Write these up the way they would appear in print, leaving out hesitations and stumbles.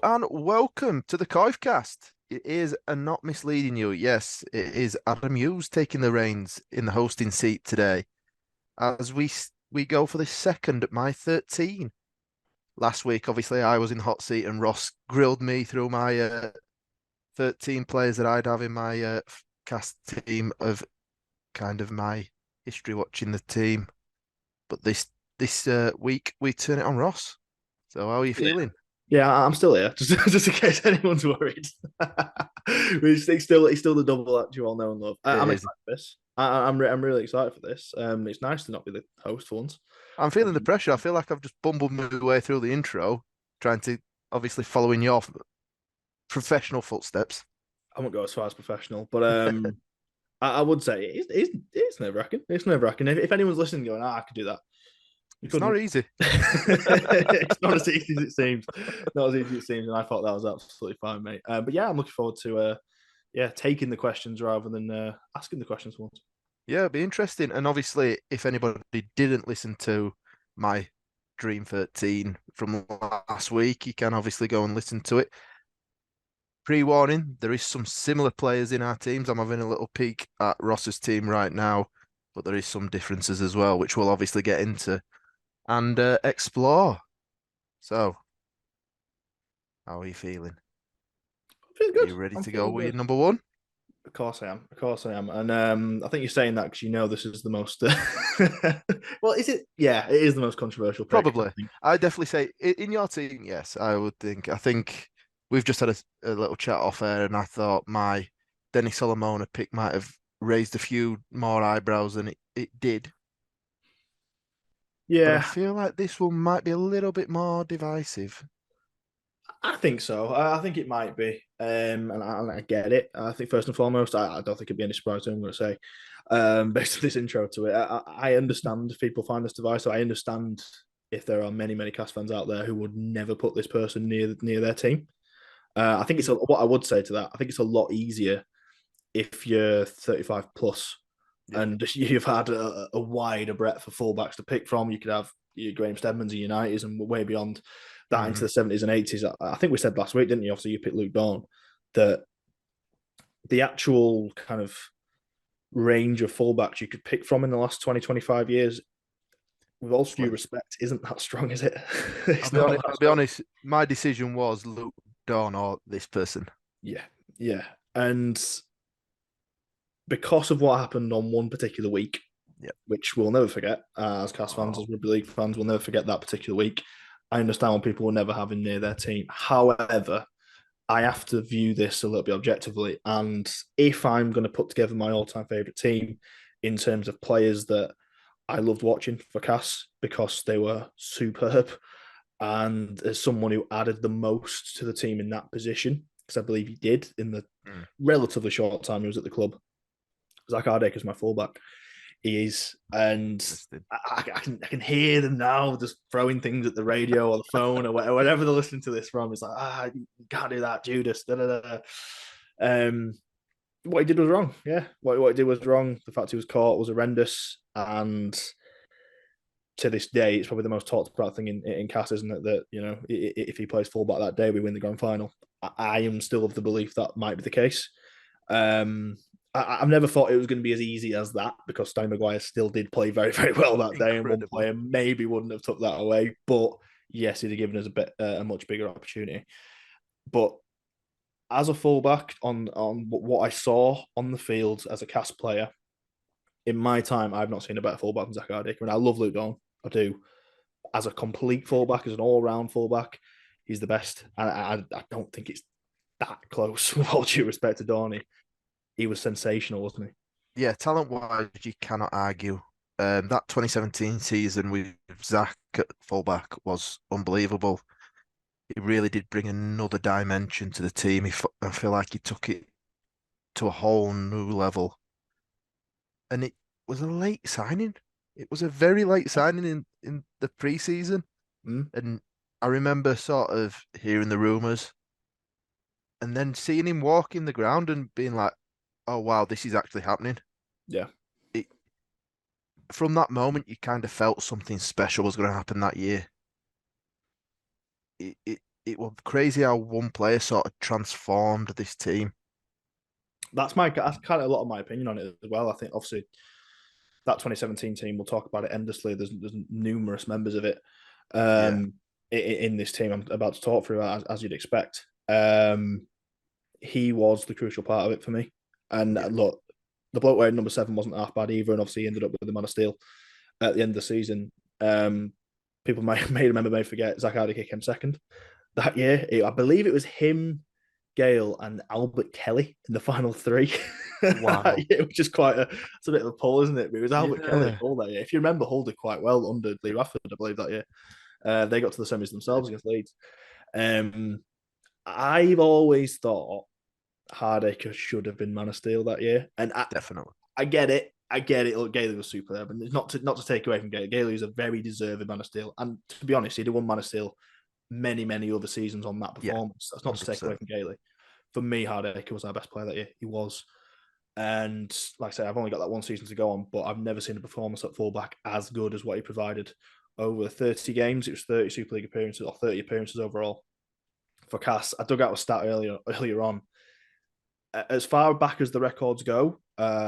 And welcome to the COYFCast. It is not misleading you. Yes, it is Adam Hughes taking the reins in the hosting seat today as we go for the second at my 13. Last week, obviously, I was in the hot seat and Ross grilled me through my 13 players that I'd have in my cast team of kind of my history watching the team. But this week, we turn it on Ross. So how are you Yeah, feeling? yeah, I'm still here, just in case anyone's worried. It's still the double act you all know and love. It I'm is. excited for this. I'm really excited for this. It's nice to not be the host for once. I'm feeling the Um, pressure. I feel like I've just bumbled my way through the intro, trying to obviously follow in your professional footsteps. I won't go as far as professional, but I would say it's nerve wracking. It's nerve wracking. If anyone's listening, going, I could do that. You It's not couldn't. easy. It's not as easy as it seems. Not as easy as it seems, and I thought that was absolutely fine, mate. But yeah, I'm looking forward to taking the questions rather than asking the questions for once. Yeah, it'd be interesting. And obviously, if anybody didn't listen to my Dream 13 from last week, you can obviously go and listen to it. Pre-warning, there is some similar players in our teams. I'm having a little peek at Ross's team right now, but there is some differences as well, which we'll obviously get into and explore. So, how are you feeling? I'm feeling Are good. you ready I'm to go feeling with your good. number one? Of course I am. Of course I am. And I think you're saying that because you know this is the most. Well, is it? Yeah, it is the most controversial pick. I Probably. think. I definitely say in your team, yes, I would think. I think we've just had a little chat off air, and I thought my Dennis Solomona pick might have raised a few more eyebrows than it did. But I Yeah, feel like this one might be a little bit more divisive. I think so. I think it might be. And I get it. I think first and foremost, I don't think it'd be any surprise to I'm going to say, based on this intro to it. I understand if people find this divisive. I understand if there are many, many cast fans out there who would never put this person near their team. I think what I would say to that. I think it's a lot easier if you're 35 plus Yeah. and you've had a wider breadth of fullbacks to pick from. You could have your Graham Stedmans and United and way beyond that into Hmm. the 70s and 80s. I think we said last week, didn't you? Obviously, you picked Luke Dawn, that the actual kind of range of fullbacks you could pick from in the last 20, 25 years, with all due Well, respect, isn't that strong, is it? It's not that I'll be strong. honest. My decision was Luke Dawn or this person. Yeah, yeah. And because of what happened on one particular week, Yeah. which we'll never forget as Cast fans, Oh, as rugby league fans, we'll never forget that particular week. I understand when people will never have him near their team. However, I have to view this a little bit objectively. And if I'm going to put together my all time favourite team in terms of players that I loved watching for Cass because they were superb, and as someone who added the most to the team in that position, because I believe he did in the mm. relatively short time he was at the club, Zach Ardake is my fullback. He is, and Interesting. I can hear them now just throwing things at the radio or the phone or whatever they're listening to this from. It's like, you can't do that, Judas. Da, da, da. Um, what he did was wrong. Yeah, what he did was wrong. The fact he was caught was horrendous, and to this day, it's probably the most talked about thing in Cass, isn't it? That if he plays fullback that day, we win the grand final. I am still of the belief that might be the case. Um, I've never thought it was going to be as easy as that because Stone Maguire still did play very, very well that day, and one Incredible. player maybe wouldn't have took that away. But yes, he'd have given us a much bigger opportunity. But as a fullback, on what I saw on the field as a cast player in my time, I've not seen a better fullback than Zach Ardika, and I love Luke Dawn. I do. As a complete fullback, as an all-round fullback, he's the best. And I don't think it's that close. With all due respect to Dorney, he was sensational, wasn't he? Yeah, talent-wise, you cannot argue. That 2017 season with Zach at fullback was unbelievable. He really did bring another dimension to the team. I feel like he took it to a whole new level. And it was a late signing. It was a very late signing in the preseason. Mm, And I remember sort of hearing the rumours and then seeing him walking the ground and being like, oh, wow, this is actually happening. yeah, It, from that moment, you kind of felt something special was going to happen that year. it was crazy how one player sort of transformed this team. That's kind of a lot of my opinion on it as well. I think obviously that 2017 team, we'll talk about it endlessly. There's numerous members of it Yeah, in this team I'm about to talk through, as you'd expect. He was the crucial part of it for me. And yeah, look, the bloke wearing number 7 wasn't half bad either, and obviously he ended up with the Man of Steel at the end of the season. People may remember, may forget, Zach Hardy came second that year. I believe it was him, Gale, and Albert Kelly in the final three. wow. Which is it's a bit of a pull, isn't it? But it was Albert Kelly Yeah, all that year. If you remember, Hull did quite well under Lee Rafford, I believe, that year. They got to the semis themselves against Leeds. I've always thought Hardacre should have been Man of Steel that year, and definitely. I get it. I get it. Look, Gailey was superb, and it's not to take away from Gailey. Gailey is a very deserving Man of Steel, and to be honest, he'd have won Man of Steel many other seasons on that Yeah, performance. That's not to take away 100%. from Gailey. For me, Hardacre was our best player that year. He was, and like I say, I've only got that one season to go on, but I've never seen a performance at fullback as good as what he provided over 30 games. It was 30 Super League appearances or 30 appearances overall for Cass. I dug out a stat earlier on. As far back as the records go,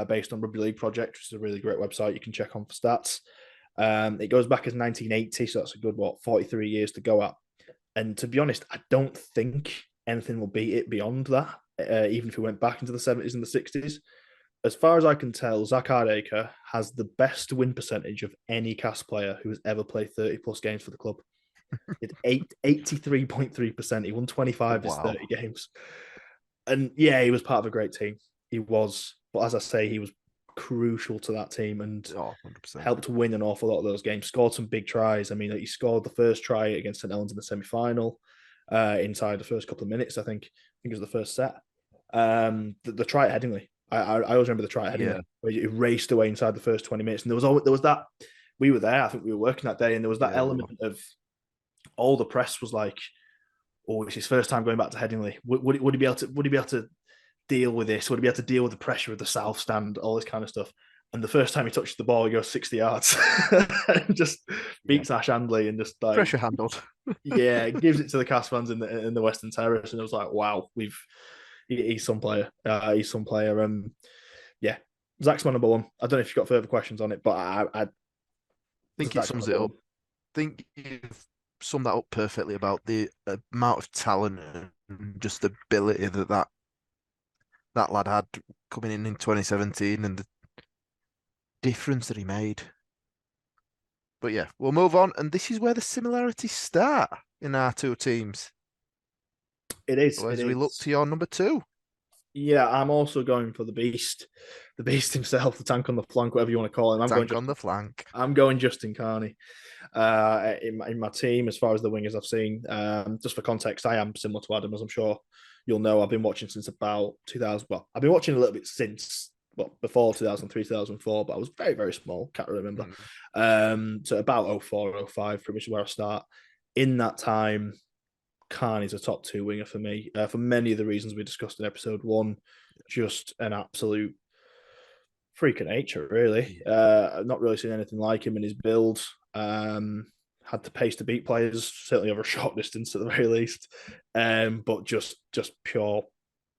based on Rugby League Project, which is a really great website you can check on for stats. It goes back as 1980, so that's a good 43 years to go at. And to be honest, I don't think anything will beat it beyond that. Even if we went back into the 70s and the 60s, as far as I can tell, Zach Hardacre has the best win percentage of any cast player who has ever played 30 plus games for the club. It's 83.3%. He won 25 of his Wow. 30 games. And yeah, he was part of a great team. He was, but as I say, he was crucial to that team and Oh, 100%. helped win an awful lot of those games. Scored some big tries. I mean, he scored the first try against St Helens in the semi-final inside the first couple of minutes. I think it was the first set. The try at Headingley. I always remember the try at Headingley Yeah, where he raced away inside the first 20 minutes, and there was that. We were there. I think we were working that day, and there was that yeah, we element were. of all the press was like, "Oh, it's his first time going back to Headingley. Would he be able to? Would he be able to deal with this? Would he be able to deal with the pressure of the South Stand? All this kind of stuff." And the first time he touches the ball, he goes 60 yards and just Yeah. beats Ash Handley and just like, Pressure handled. yeah, gives it to the cast fans in the Western Terrace. And it was like, wow, he's some player. He's some player. Yeah, Zach's my number one. I don't know if you've got further questions on it, but I Think it Zach's my sums it number up. one. Think you've summed that up perfectly about the amount of talent and just ability that lad had coming in 2017 and the difference that he made. But yeah, we'll move on. And this is where the similarities start in our two teams. It is. So It as we look is. to your number two, Yeah, I'm also going for the beast himself, the tank on the flank, whatever you want to call him. tank on the flank. I'm going Justin Carney in my team as far as the wingers I've seen. Just for context, I am similar to Adam, as I'm sure you'll know. I've been watching since about 2000. Well, I've been watching a little bit since before 2003, 2004, but I was very small. Can't really remember. Mm, So about 04, 05, pretty much where I start. In that time, Carney's a top two winger for me for many of the reasons we discussed in episode one. Just an absolute freak of nature, really. yeah, I've not really seen anything like him in his build. Had the pace to beat players, certainly over a short distance at the very least. But just pure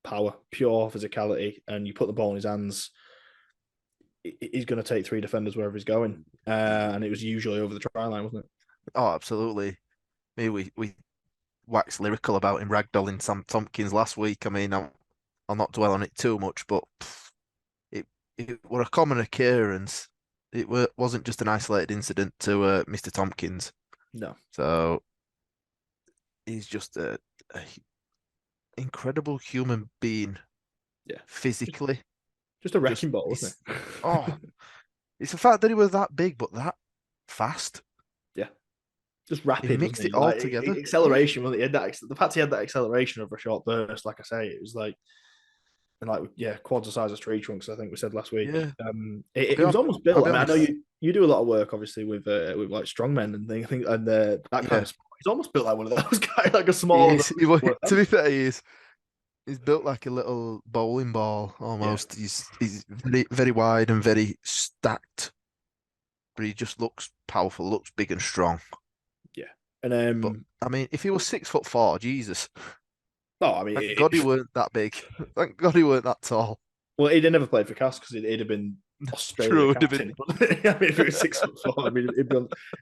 power, pure physicality, and you put the ball in his hands, he's going to take three defenders wherever he's going. And it was usually over the try line, wasn't it? oh, absolutely. Maybe we waxed lyrical about him ragdolling Sam Tompkins last week. I mean, I'll not dwell on it too much, but it it were a common occurrence. Wasn't just an isolated incident to Mr. Tompkins. No. So he's just a incredible human being Yeah. Just, physically. just a Just wrecking ball, wasn't it's it? oh, it's the fact that he was that big but that fast. Yeah. Just He rapid, wasn't mixed it he? all Like together. Yeah, acceleration, wasn't he? He had the fact he had that acceleration over a short burst, like I say, it was like, and like, yeah, quads the size of tree trunks. I think we said last week. yeah. It, it was almost I'll built. be I mean, I know honest. you do a lot of work, obviously, with like strongmen and things. I think, and that kind Yeah, of sport. He's almost built like one of those guys, like a he smaller is. version of one of To them. be fair, he is. He's built like a little bowling ball Yeah, almost. He's very wide and very stacked, but he just looks powerful, looks big and strong. yeah. And But I mean, if he was 6'4", Jesus, no, I mean, thank God he weren't that big. Thank God he weren't that tall. well, he'd never played for Cass because it'd have been Australia True, it'd have been. captain. I mean, if he was 6'4", I mean,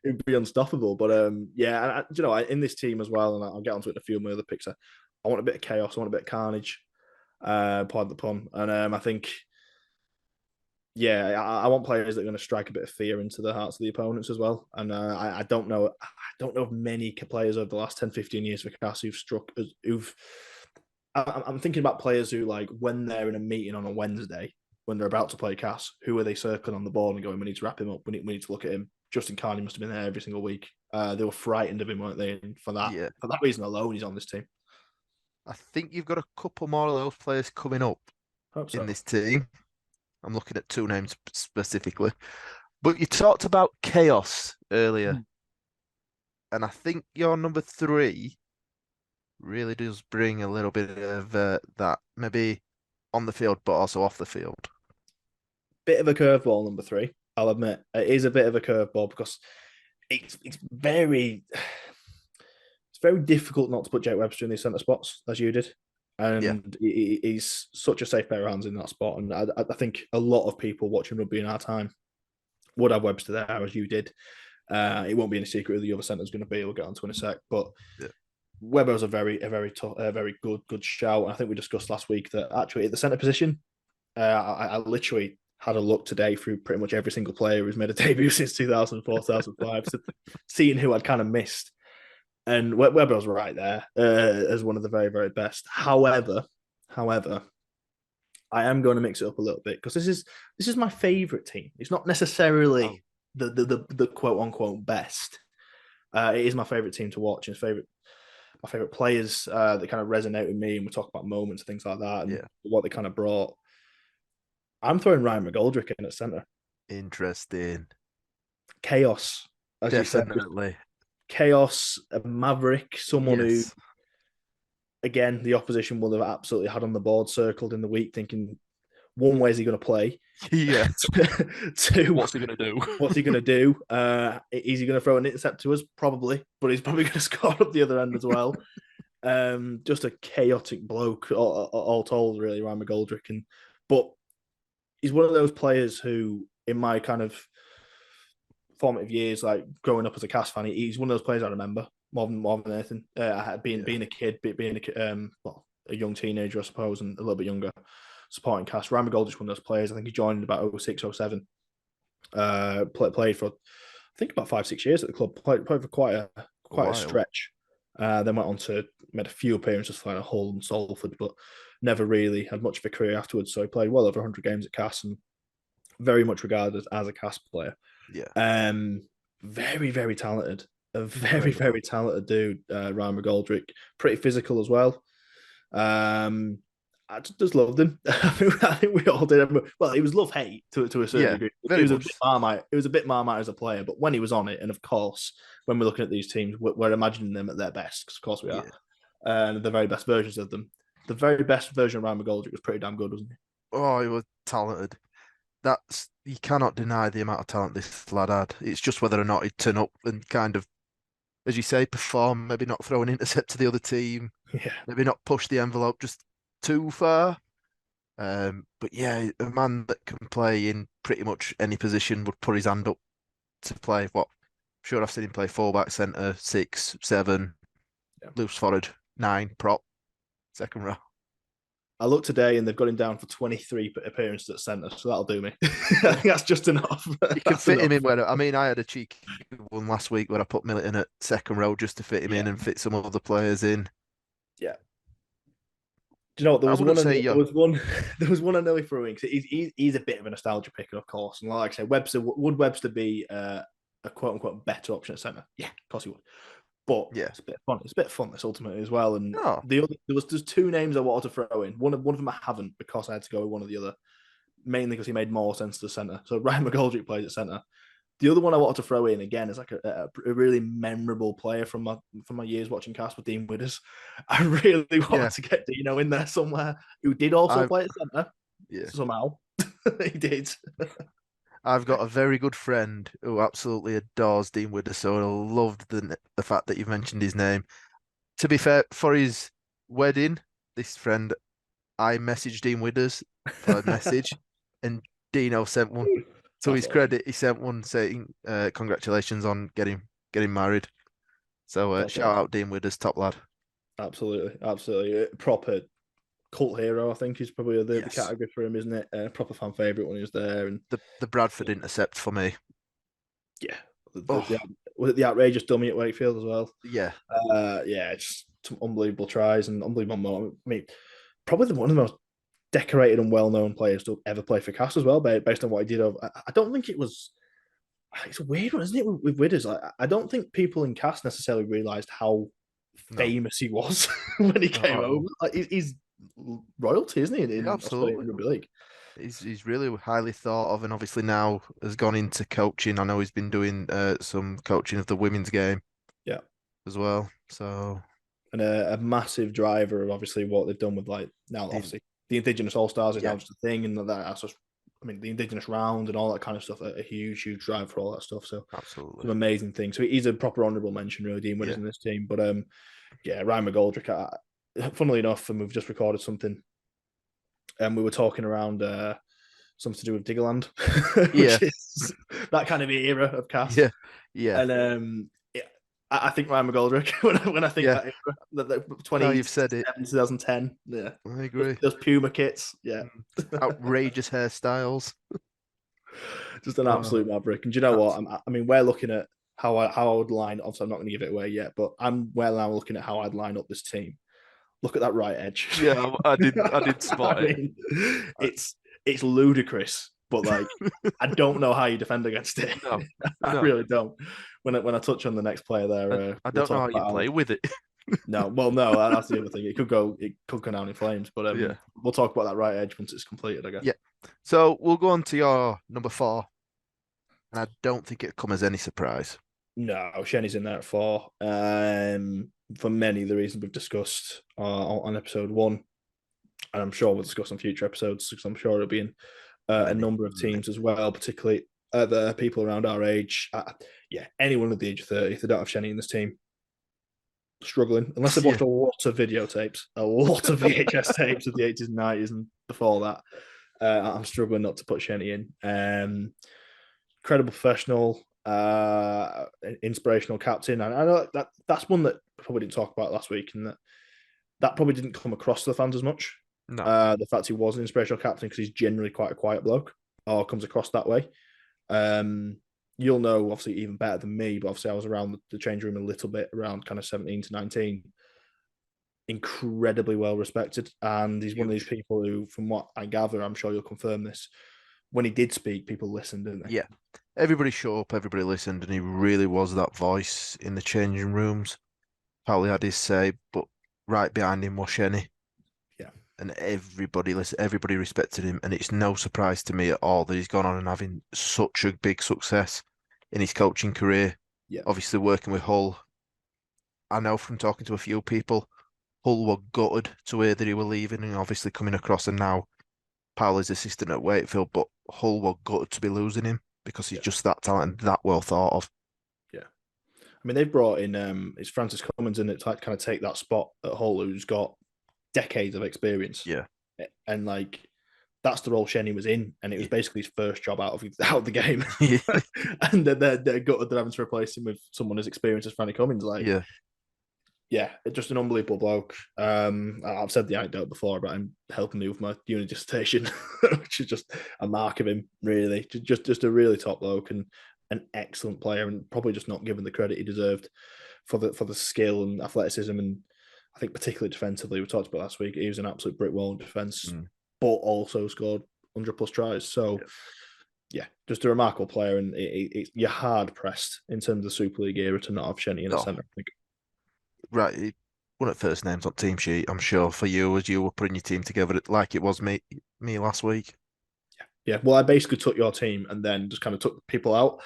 it'd be unstoppable. But yeah, and you know, in this team as well, and I'll get onto it in a few of my other picks. I want a bit of chaos. I want a bit of carnage. Pardon the pun. And I think, yeah, I want players that are going to strike a bit of fear into the hearts of the opponents as well. And I don't know, of many players over the last 10, 15 years for Cass who've struck, who've. I'm thinking about players who, like, when they're in a meeting on a Wednesday, when they're about to play Cass, who are they circling on the board and going, we need to wrap him up, we need to look at him. Justin Carney must have been there every single week. They were frightened of him, weren't they? And Yeah, for that reason alone, he's on this team. I think you've got a couple more of those players coming up Hope in so. this team. I'm looking at two names specifically. But you talked about chaos earlier, Mm. and I think your number three really does bring a little bit of that, maybe on the field, but also off the field. Bit of a curveball, number three. I'll admit it is a bit of a curveball because it's very difficult not to put Jake Webster in these centre spots as you did, Yeah, and he's such a safe pair of hands in that spot. And I think a lot of people watching rugby in our time would have Webster there as you did. It won't be any secret who the other centre is going to be. We'll get onto in a sec, but yeah, Webber was a very good shout. And I think we discussed last week that actually at the centre position, I literally had a look today through pretty much every single player who's made a debut since 2004, 2005, so seeing who I'd kind of missed. And Webber was right there as one of the very, very best. However, I am going to mix it up a little bit because this is my favourite team. It's not oh, necessarily the quote unquote best. It is my favourite team to watch. And my favourite players that kind of resonate with me, and we talk about moments and things like that, and yeah, what they kind of brought. I'm throwing Ryan McGoldrick in at centre. interesting. Chaos, as you said, just Definitely. chaos, a maverick, someone who, Yes. again, the opposition will have absolutely had on the board circled in the week, thinking, one, where's he going to play? Yeah. Two, What's he gonna do? what's he going to do? Is he going to throw an intercept to us? Probably, but he's probably going to score up the other end as well. Just a chaotic bloke, all told, really, Ryan McGoldrick. But he's one of those players who, in my kind of formative years, like growing up as a Cast fan, he's one of those players I remember more than anything. Yeah. Being a kid, being a young teenager, I suppose, and a little bit younger, supporting Cast. Ryan McGoldrick's one of those players. I think he joined in about 06, 07. Played for, I think, about 5, 6 years at the club. Played for A quite a while. stretch. Then went on to made a few appearances for Hull and Salford, but never really had much of a career afterwards. So he played well over 100 games at Cass and very much regarded as a Cass player. Yeah. Um, very, very talented. A very, Incredible. very talented dude, Ryan McGoldrick. Pretty physical as well. Um, I just loved him. I think we all did. Well, he was love hate to a certain Yeah. degree. He Very was a much. bit marmite. It was a bit marmite as a player, but when he was on it, and of course, when we're looking at these teams, we're imagining them at their best. Because of course we are, Yeah. and the very best versions of them. The very best version of Ryan McGoldrick was pretty damn good, wasn't he? Oh, he was talented. That's you cannot deny the amount of talent this lad had. It's just whether or not he'd turn up and kind of, as you say, perform, maybe not throw an intercept to the other team, Yeah, maybe not push the envelope just too far. But yeah, a man that can play in pretty much any position would put his hand up to play. What? Sure, I've seen him play fullback, centre, 6, 7, yeah. loose forward, 9, prop, second row. I looked today, and they've got him down for 23 appearances at centre, so that'll do me. I think that's just enough. You can That's fit him enough. in where I mean, I had a cheeky one last week where I put Milton at second row just to fit him Yeah, in and fit some other players in. yeah. Do you know what? There I was wouldn't one. say There you're was one. There was one I nearly threw in because he's a bit of a nostalgia picker, of course. And like I said, Webster would Webster be a quote unquote better option at centre? Yeah, of course he would. But yeah. it's a bit fun. It's a bit fun this ultimately as well. And Oh, there's two names I wanted to throw in. One of them I haven't because I had to go with one of the other, mainly because he made more sense to centre. So Ryan McGoldrick plays at centre. The other one I wanted to throw in again is like a really memorable player from my years watching Casper, Dean Widders. I really wanted yeah. to get Dino in there somewhere, who did also I play at centre yeah. somehow. He did. I've got a very good friend who absolutely adores Dean Widders, so I loved the fact that you've mentioned his name. To be fair, for his wedding, this friend, I messaged Dean Widders for a message, and Dino sent one. To That's his awesome. credit, he sent one saying, "Congratulations on getting married." So That's shout awesome. out Dean Widders, top lad. Absolutely, absolutely. Proper cult hero, I think is probably the Yes, category for him, isn't it? Proper fan favorite when he was there, and the Bradford intercept for me. yeah, Oh was it the outrageous dummy at Wakefield as well? yeah, Yeah, just some unbelievable tries and unbelievable moments. I mean, probably one of the most decorated and well-known players to ever play for Cast as well, based on what he did. I don't think it was. It's a weird one, isn't it? With Widders, I don't think people in Cast necessarily realised how no, famous he was when he not came at over. all. Like he's royalty, isn't he, Yeah, in Australian absolutely. rugby league? He's really highly thought of, and obviously now has gone into coaching. I know he's been doing some coaching of the women's game Yeah, as well. So and a massive driver of obviously what they've done with like now the, obviously the Indigenous All Stars is yeah, now just a thing, and that's just I mean the Indigenous round and all that kind of stuff a huge drive for all that stuff. So absolutely. some amazing things. So he's a proper honourable mention, really, Dean Winners Yeah, in this team. But yeah, Ryan McGoldrick. Funnily enough, and we've just recorded something, and we were talking around something to do with Diggerland, yeah, which is that kind of era of cast. yeah, yeah, And yeah, I think Ryan McGoldrick when I think yeah. that era, the Now you've said it. 2007, 2010, yeah, I agree. those Puma kits, yeah, Mm. Outrageous hairstyles. just an Oh, absolute maverick. And do you know what? I mean, we're looking at how I would line. Obviously, I'm not going to give it away yet, but we're now looking at how I'd line up this team. Look at that right edge. yeah, I did I spot it. mean, I, it's ludicrous, but like I don't know how you defend against it. no, I no. really don't. When I touch on the next player there, I we'll don't know talk how you about how. play with it. No, well, no, that's the other thing. It could go down in flames, but Yeah, we'll talk about that right edge once it's completed, I guess. yeah. So we'll go on to your number four, and I don't think it'll come as any surprise. No, Shenny's in there at 4. For many of the reasons we've discussed on episode 1, and I'm sure we'll discuss on future episodes because I'm sure it'll be in a Many, number of teams as well, particularly the people around our age. Yeah, anyone at the age of 30, if they don't have Shenny in this team, struggling. Unless they've yeah, watched a lot of videotapes, a lot of VHS tapes of the 80s and 90s and before that. I'm struggling not to put Shenny in. Credible professional, inspirational captain. And I know that's one that we probably didn't talk about last week, and that probably didn't come across to the fans as much. no, The fact he was an inspirational captain because he's generally quite a quiet bloke, or comes across that way. Um, you'll know obviously even better than me, but obviously I was around the change room a little bit around kind of 17 to 19. Incredibly well respected, and he's one of these huge. people who, from what I gather, I'm sure you'll confirm this. When he did speak, people listened, didn't they? Yeah, everybody shut up, everybody listened, and he really was that voice in the changing rooms. Probably had his say, but right behind him was Shenny, Yeah, and everybody listened, everybody respected him, and it's no surprise to me at all that he's gone on and having such a big success in his coaching career. yeah, Obviously, working with Hull, I know from talking to a few people, Hull were gutted to hear that he were leaving, and obviously coming across, and now Powell's assistant at Wakefield, but Hull were gutted to be losing him because he's yeah, just that talented, that well thought of. yeah. I mean, they've brought in it's Francis Cummins in it to kind of take that spot at Hull, who's got decades of experience, Yeah, and like that's the role Shenny was in, and it was yeah, basically his first job out of the game, yeah, and they're gutted they're having to replace him with someone as experienced as Franny Cummins. Like, yeah. yeah, just an unbelievable bloke. I've said the anecdote before about him helping me with my uni dissertation, which is just a mark of him, really. Just a really top bloke and an excellent player, and probably just not given the credit he deserved for the skill and athleticism, and I think particularly defensively. We talked about last week. He was an absolute brick wall in defense, Mm, but also scored 100 plus tries. So yeah. yeah, just a remarkable player, and you're hard pressed in terms of the Super League era to not have Shenny in a Oh, centre. I think. right. One of the first names on team sheet, I'm sure, for you as you were putting your team together like it was me last week. Yeah, well, I basically took your team and then just kind of took people out,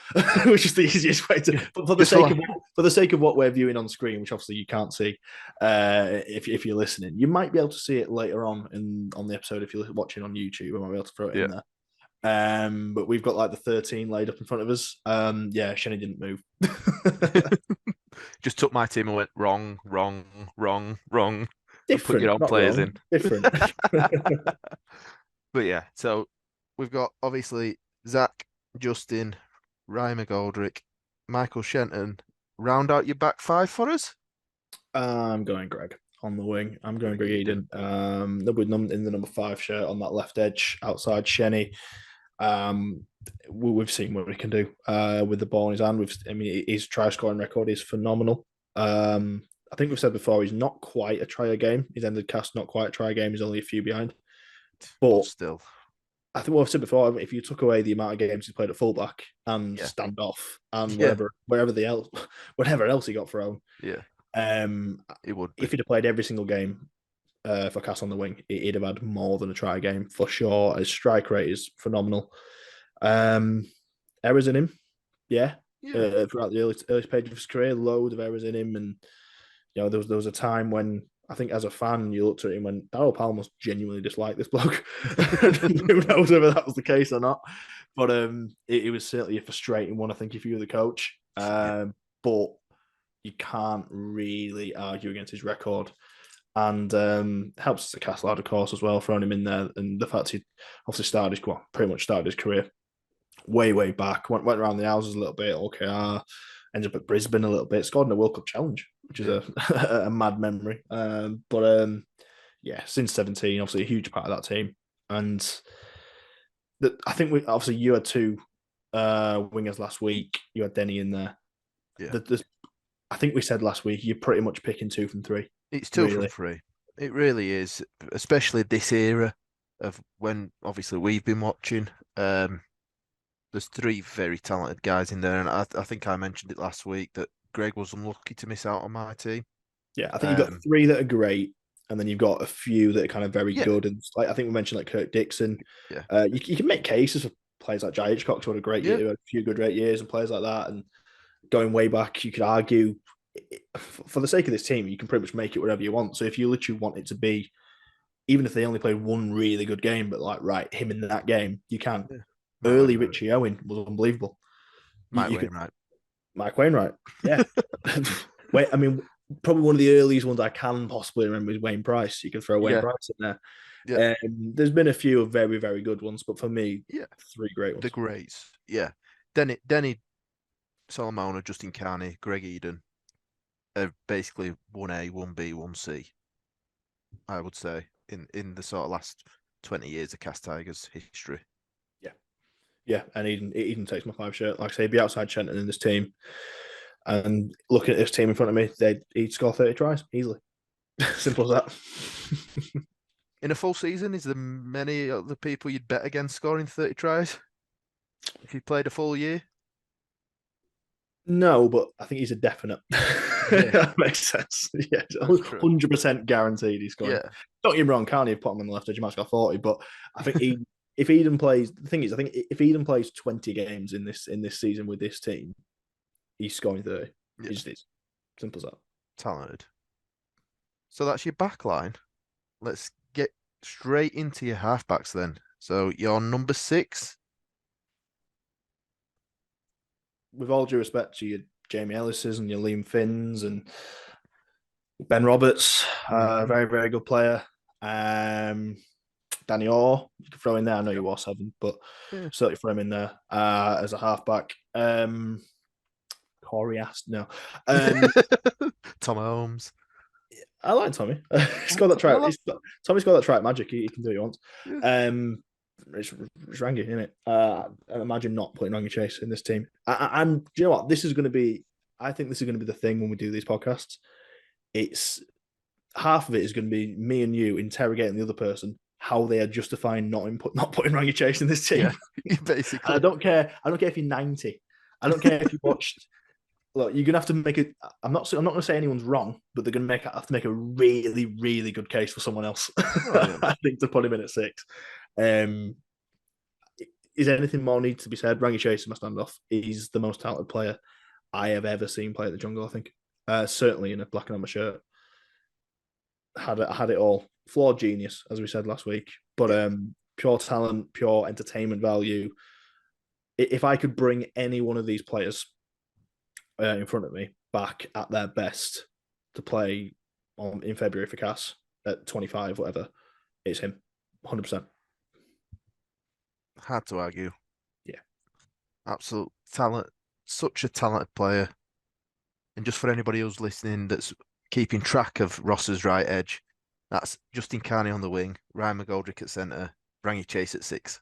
which is the easiest way to. Yeah. But for the Just sake like of for the sake of what we're viewing on screen, which obviously you can't see, if you're listening, you might be able to see it later on on the episode if you're watching on YouTube. I might be able to throw it yeah, in there. But we've got like the 13 laid up in front of us. Yeah, Shenny didn't move. Just took my team and went wrong, wrong, wrong, wrong, and put your Different, own not players wrong. in. Different. But yeah, so we've got obviously Zach, Justin, Ryan McGoldrick, Michael Shenton. Round out your back five for us. I'm going Greg on the wing. I'm going Greg Greg Eden. Eden. With in the number 5 shirt on that left edge outside Shenny. Um, we've seen what he can do with the ball in his hand. His try scoring record is phenomenal. I think we've said before he's not quite a try a game. His ended cast not quite a try a game. He's only a few behind. But But still, I think what I've said before, if you took away the amount of games he played at fullback and yeah, standoff and yeah, whatever else he got thrown, yeah, um, it would be. if he'd have played every single game for Cass on the wing, he'd have had more than a try game for sure. His strike rate is phenomenal. Errors in him, yeah. Yeah, Throughout the early page of his career, loads of errors in him, and there was a time when I think as a fan you looked at him when Darryl Palmer's genuinely disliked this bloke. Who knows whether that was the case or not? But it was certainly a frustrating one, I think, if you were the coach. yeah, But you can't really argue against his record. And helps to Castle out, of course, as well, throwing him in there. And the fact he obviously pretty much started his career way back, went around the houses a little bit, OKR, ended up at Brisbane a little bit, scored in the World Cup Challenge, which is yeah, a mad memory. But yeah, since 17, obviously a huge part of that team. And I think obviously you had two wingers last week. You had Denny in there. yeah. I think we said last week you're pretty much picking 2 from 3, It's two from really. three. It really is, especially this era of when obviously we've been watching. There's three very talented guys in there, and I think I mentioned it last week that Greg was unlucky to miss out on my team. Yeah, I think you've got Um, 3 that are great, and then you've got a few that are kind of very yeah, good. And like I think we mentioned like Kirk Dixon. yeah, You can make cases for players like Jai Hitchcock who had a great yeah, year, a few good great years, and players like that. And going way back, you could argue for the sake of this team, you can pretty much make it whatever you want. So if you literally want it to be, even if they only played one really good game, but like right, him in that game, you can. yeah. Mike Early Wainwright. Richie Owen was unbelievable. Mike You could Wainwright. Mike Wainwright, yeah. Wait, I mean, probably one of the earliest ones I can possibly remember is Wayne Price. You can throw Wayne Yeah, Price in yeah, there. There's been a few very, very good ones, but for me, yeah. 3 great The ones. greats. Yeah. Denny Solomona, Justin Carney, Greg Eden are basically 1A, 1B, 1C, I would say, in the sort of last 20 years of Cast Tigers history. Yeah, yeah, and Eden takes my 5 shirt. Like I say, he'd be outside Shenton in this team, and looking at this team in front of me, he'd score 30 tries easily. Simple as that. In a full season, is there many other people you'd bet against scoring 30 tries if you played a full year? No, but I think he's a definite. Yeah, That makes sense. Yeah, that's true. 100% guaranteed he's scoring. Yeah, Don't get me wrong, Carney put him on the left edge, he might score 40, but I think if Eden plays, the thing is, I think if Eden plays 20 games in this season with this team, he's scoring 30. yeah, He just is. Simple as that. talented. So that's your back line. Let's get straight into your halfbacks then. So your number 6. With all due respect to your Jamie Ellis's and your Liam Finns and Ben Roberts, very, very good player. Danny Orr, you can throw in there. I know you were 7, but Yeah. certainly throw him in there as a halfback. Corey asked, no. Tom Holmes. I like Tommy. He's got that try. Tommy's got that try magic. He can do what he wants. Yeah. It's Rangi, isn't it? Imagine not putting Rangi Chase in this team. And do you know what? This is going to be. I think this is going to be the thing when we do these podcasts. It's half of it is going to be me and you interrogating the other person how they are justifying not putting Rangi Chase in this team. Yeah, basically. I don't care. I don't care if you're 90. I don't care if you watched. Look, you're gonna have to make it. I'm not gonna say anyone's wrong, but they're gonna have to make a really, really good case for someone else. Oh, yeah. I think to put him in at 6. Is anything more needs to be said? Rangi Chase is my standoff. He's the most talented player I have ever seen play at the jungle. I think certainly in a black and amber shirt. Had it all. Flawed genius, as we said last week, but pure talent, pure entertainment value. If I could bring any one of these players in front of me back at their best to play in February for Cass at 25, whatever, it's him, 100%. Hard to argue. Yeah. Absolute talent, such a talented player. And just for anybody who's listening that's keeping track of Ross's right edge, that's Justin Carney on the wing, Ryan McGoldrick at centre, Rangy Chase at 6.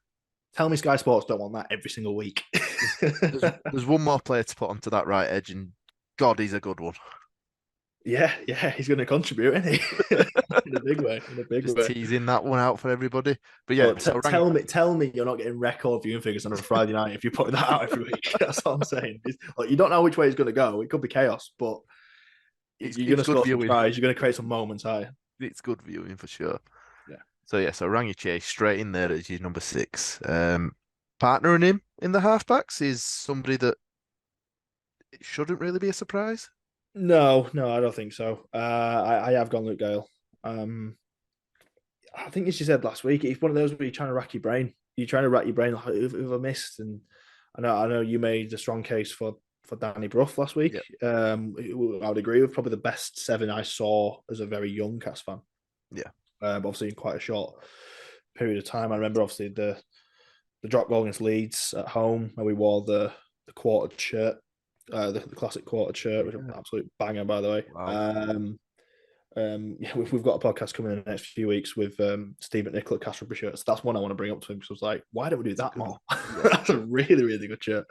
Tell me Sky Sports don't want that every single week. There's one more player to put onto that right edge, and God, he's a good one. Yeah, he's going to contribute, isn't he? In a big way, Just teasing that one out for everybody. But yeah, so tell me you're not getting record viewing figures on a Friday night if you're putting that out every week. That's what I'm saying. Like, you don't know which way it's going to go. It could be chaos, but you're going to score some tries. You're going to create some moments, are you? It's good viewing for sure. Yeah. So Rangy Chase straight in there as your number 6. Partnering him in the halfbacks is somebody that it shouldn't really be a surprise. No, I don't think so. I have gone Luke Gale. I think as you said last week, it's one of those where you're trying to rack your brain. You're trying to rack your brain like, who I missed, and I know you made a strong case for Danny Brough last week. Yep. I would agree with probably the best 7 I saw as a very young Cass fan. Yeah. Obviously in quite a short period of time. I remember obviously the drop goal against Leeds at home where we wore the quartered shirt, the classic quartered shirt, which is an absolute banger, by the way. Wow. We've got a podcast coming in the next few weeks with Steve McNichol at Cass Rugby shirts. That's one I want to bring up to him because I was like, why don't we do that more? That's a really, really good shirt.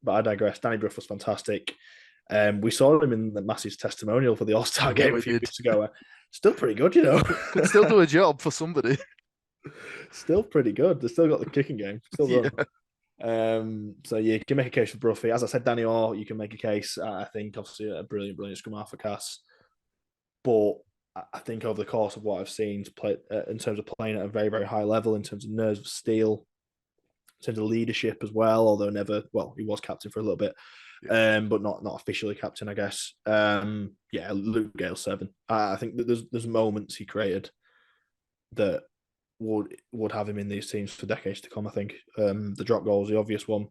But I digress. Danny Brough was fantastic. We saw him in the Massey's testimonial for the All-Star game a few weeks ago. Still pretty good, you know. Could still do a job for somebody. Still pretty good. They've still got the kicking game. Still so you can make a case for Bruffy. As I said, Danny Orr, you can make a case. I think obviously a brilliant scrum half for Cass. But I think over the course of what I've seen to play in terms of playing at a very, very high level, in terms of nerves of steel, in terms of leadership as well, although he was captain for a little bit, but not officially captain, I guess. Luke Gale 7. I think that there's moments he created that would have him in these teams for decades to come. I think the drop goal is the obvious one.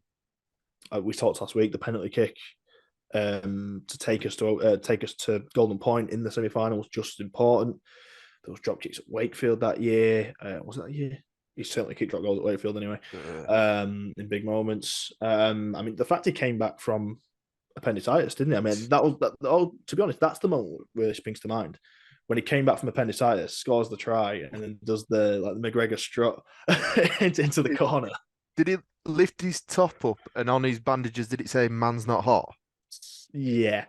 We talked last week, the penalty kick to take us to Golden Point in the semi-final was just as important. Those drop kicks at Wakefield that year. Was it that year? He certainly kicked drop goals at Wakefield anyway. In big moments. I mean, the fact he came back from appendicitis, didn't he? I mean, to be honest, that's the moment where it springs to mind. When he came back from appendicitis, scores the try, and then does the McGregor strut into the corner. Did he lift his top up, and on his bandages did it say "man's not hot"? Yeah,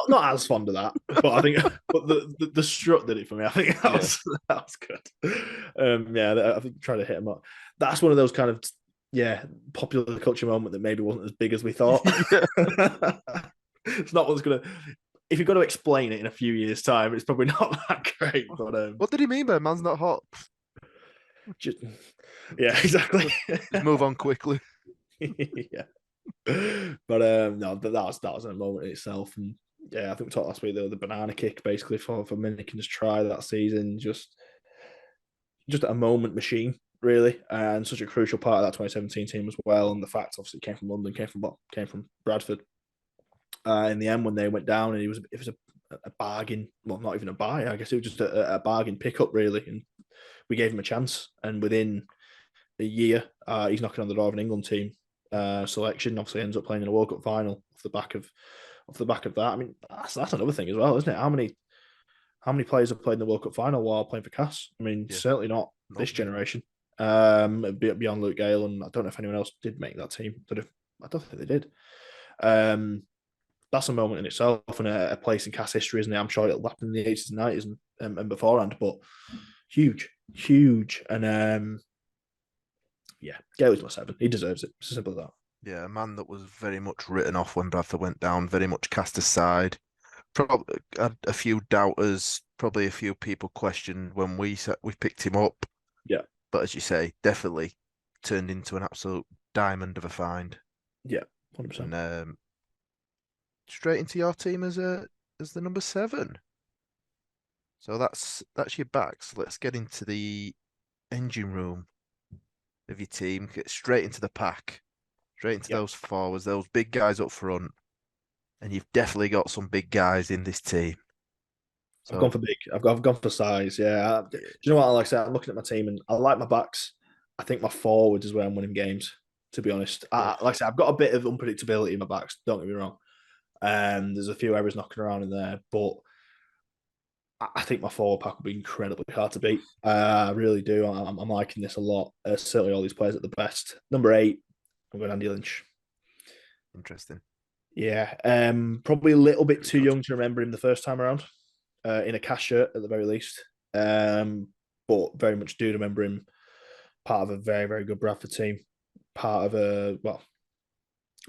not as fond of that, but I think the strut did it for me. I think that was good. I think trying to hit him up. That's one of those kind of popular culture moment that maybe wasn't as big as we thought. It's not what's gonna. If you've got to explain it in a few years' time, it's probably not that great. But what did he mean by "man's not hot"? Exactly. Just move on quickly. Yeah. But no, that was a moment in itself, and I think we talked last week the banana kick basically for Minikin's try that season, just a moment machine really, and such a crucial part of that 2017 team as well. And the fact obviously it came from London, came from Bradford. In the end, when they went down, and it was a bargain. Well, not even a buy. I guess it was just a bargain pickup really, and we gave him a chance. And within a year, he's knocking on the door of an England team selection. Obviously, ends up playing in a World Cup final off the back of that. I mean, that's another thing as well, isn't it? How many players have played in the World Cup final while playing for Cass? I mean, certainly not this generation. Beyond Luke Gale, and I don't know if anyone else did make that team. I don't think they did. That's a moment in itself and a place in Cass history, isn't it? I'm sure it'll happen in the 80s and 90s and beforehand, but huge. And Gale's my 7. He deserves it. It's as simple as that. Yeah, a man that was very much written off when Bradford went down, very much cast aside. Probably had a few doubters, probably a few people questioned when we picked him up. Yeah. But as you say, definitely turned into an absolute diamond of a find. Yeah, 100%. And straight into your team as the number 7. So that's your backs. Let's get into the engine room of your team, get straight into the pack, straight into Yep. those forwards, those big guys up front, and you've definitely got some big guys in this team. I've gone So for big. I've gone for size. Yeah. Do you know what? Like I said, I'm looking at my team and I like my backs. I think my forwards is where I'm winning games. To be honest, oh, like I said, I've got a bit of unpredictability in my backs. Don't get me wrong. There's a few errors knocking around in there, but I think my forward pack will be incredibly hard to beat. I really do. I'm liking this a lot. Certainly, all these players at the best. Number 8, I'm going Andy Lynch. interesting. Yeah, probably a little bit Very too good. young to remember him the first time around. In a cash shirt at the very least. But very much do remember him part of a very, very good Bradford team, part of a, well,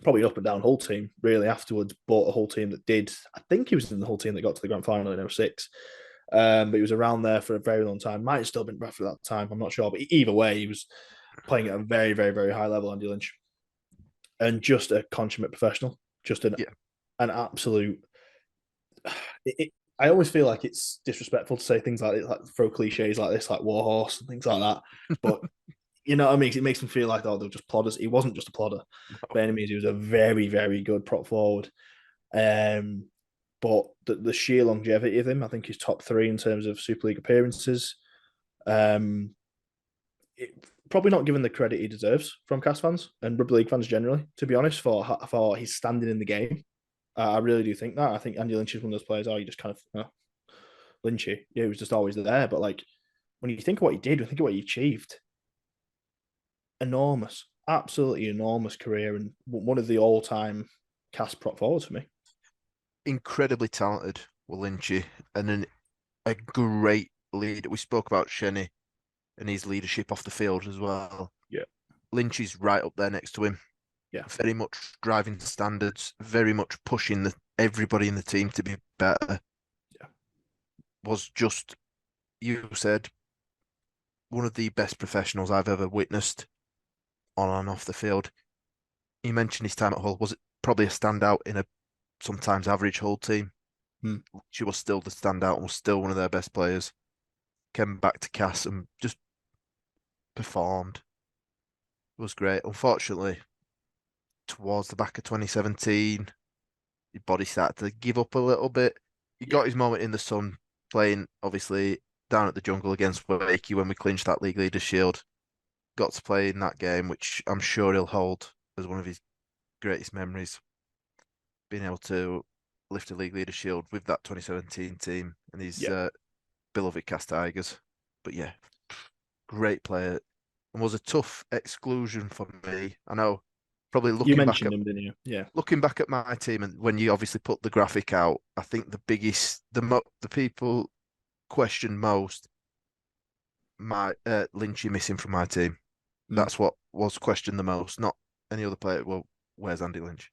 probably up and down whole team really afterwards, but a whole team that did, I think he was in the whole team that got to the grand final in '06. But he was around there for a very long time. Might have still been Bradford at that time, I'm not sure. But either way, he was playing at a very, very, very high level, Andy Lynch. And just a consummate professional, just Yeah, an absolute I always feel like it's disrespectful to say things like it, like throw cliches like this, like Warhorse and things like that. But you know what I mean? It makes them feel like, oh, they're just plodders. He wasn't just a plodder no, by any means. He was a very, very good prop forward. Um, but the sheer longevity of him, I think he's top 3 in terms of Super League appearances. Um, it, probably not given the credit he deserves from cast fans and rugby league fans generally, to be honest, for his standing in the game. I really do think that. I think Andy Lynch is one of those players. Oh, you just kind of Lynchy. Yeah, he was just always there. But like when you think of what he did, when you think of what he achieved, enormous, absolutely enormous career, and one of the all-time cast prop forwards for me. incredibly talented, Lynchy, and a great leader. We spoke about Shenny and his leadership off the field as well. Yeah, Lynch is right up there next to him. yeah, Very much driving standards, very much pushing everybody in the team to be better. yeah. Was just, you said, one of the best professionals I've ever witnessed on and off the field. You mentioned his time at Hull. Was it probably a standout in a sometimes average Hull team? Hmm. She was still the standout and was still one of their best players. Came back to Cass and just performed. It was great. Unfortunately, towards the back of 2017, his body started to give up a little bit. He Yeah. got his moment in the sun playing, obviously, down at the jungle against Wakey when we clinched that League Leaders Shield. Got to play in that game, which I'm sure he'll hold as one of his greatest memories. Being able to lift a League Leaders Shield with that 2017 team and his Yeah. beloved Cast Tigers. But yeah, great player and was a tough exclusion for me. I know, probably You mentioned him, didn't you? Yeah. looking back at my team and when you obviously put the graphic out, I think the people question most my Lynchy missing from my team. Mm. That's what was questioned the most, not any other player. Well, where's Andy Lynch?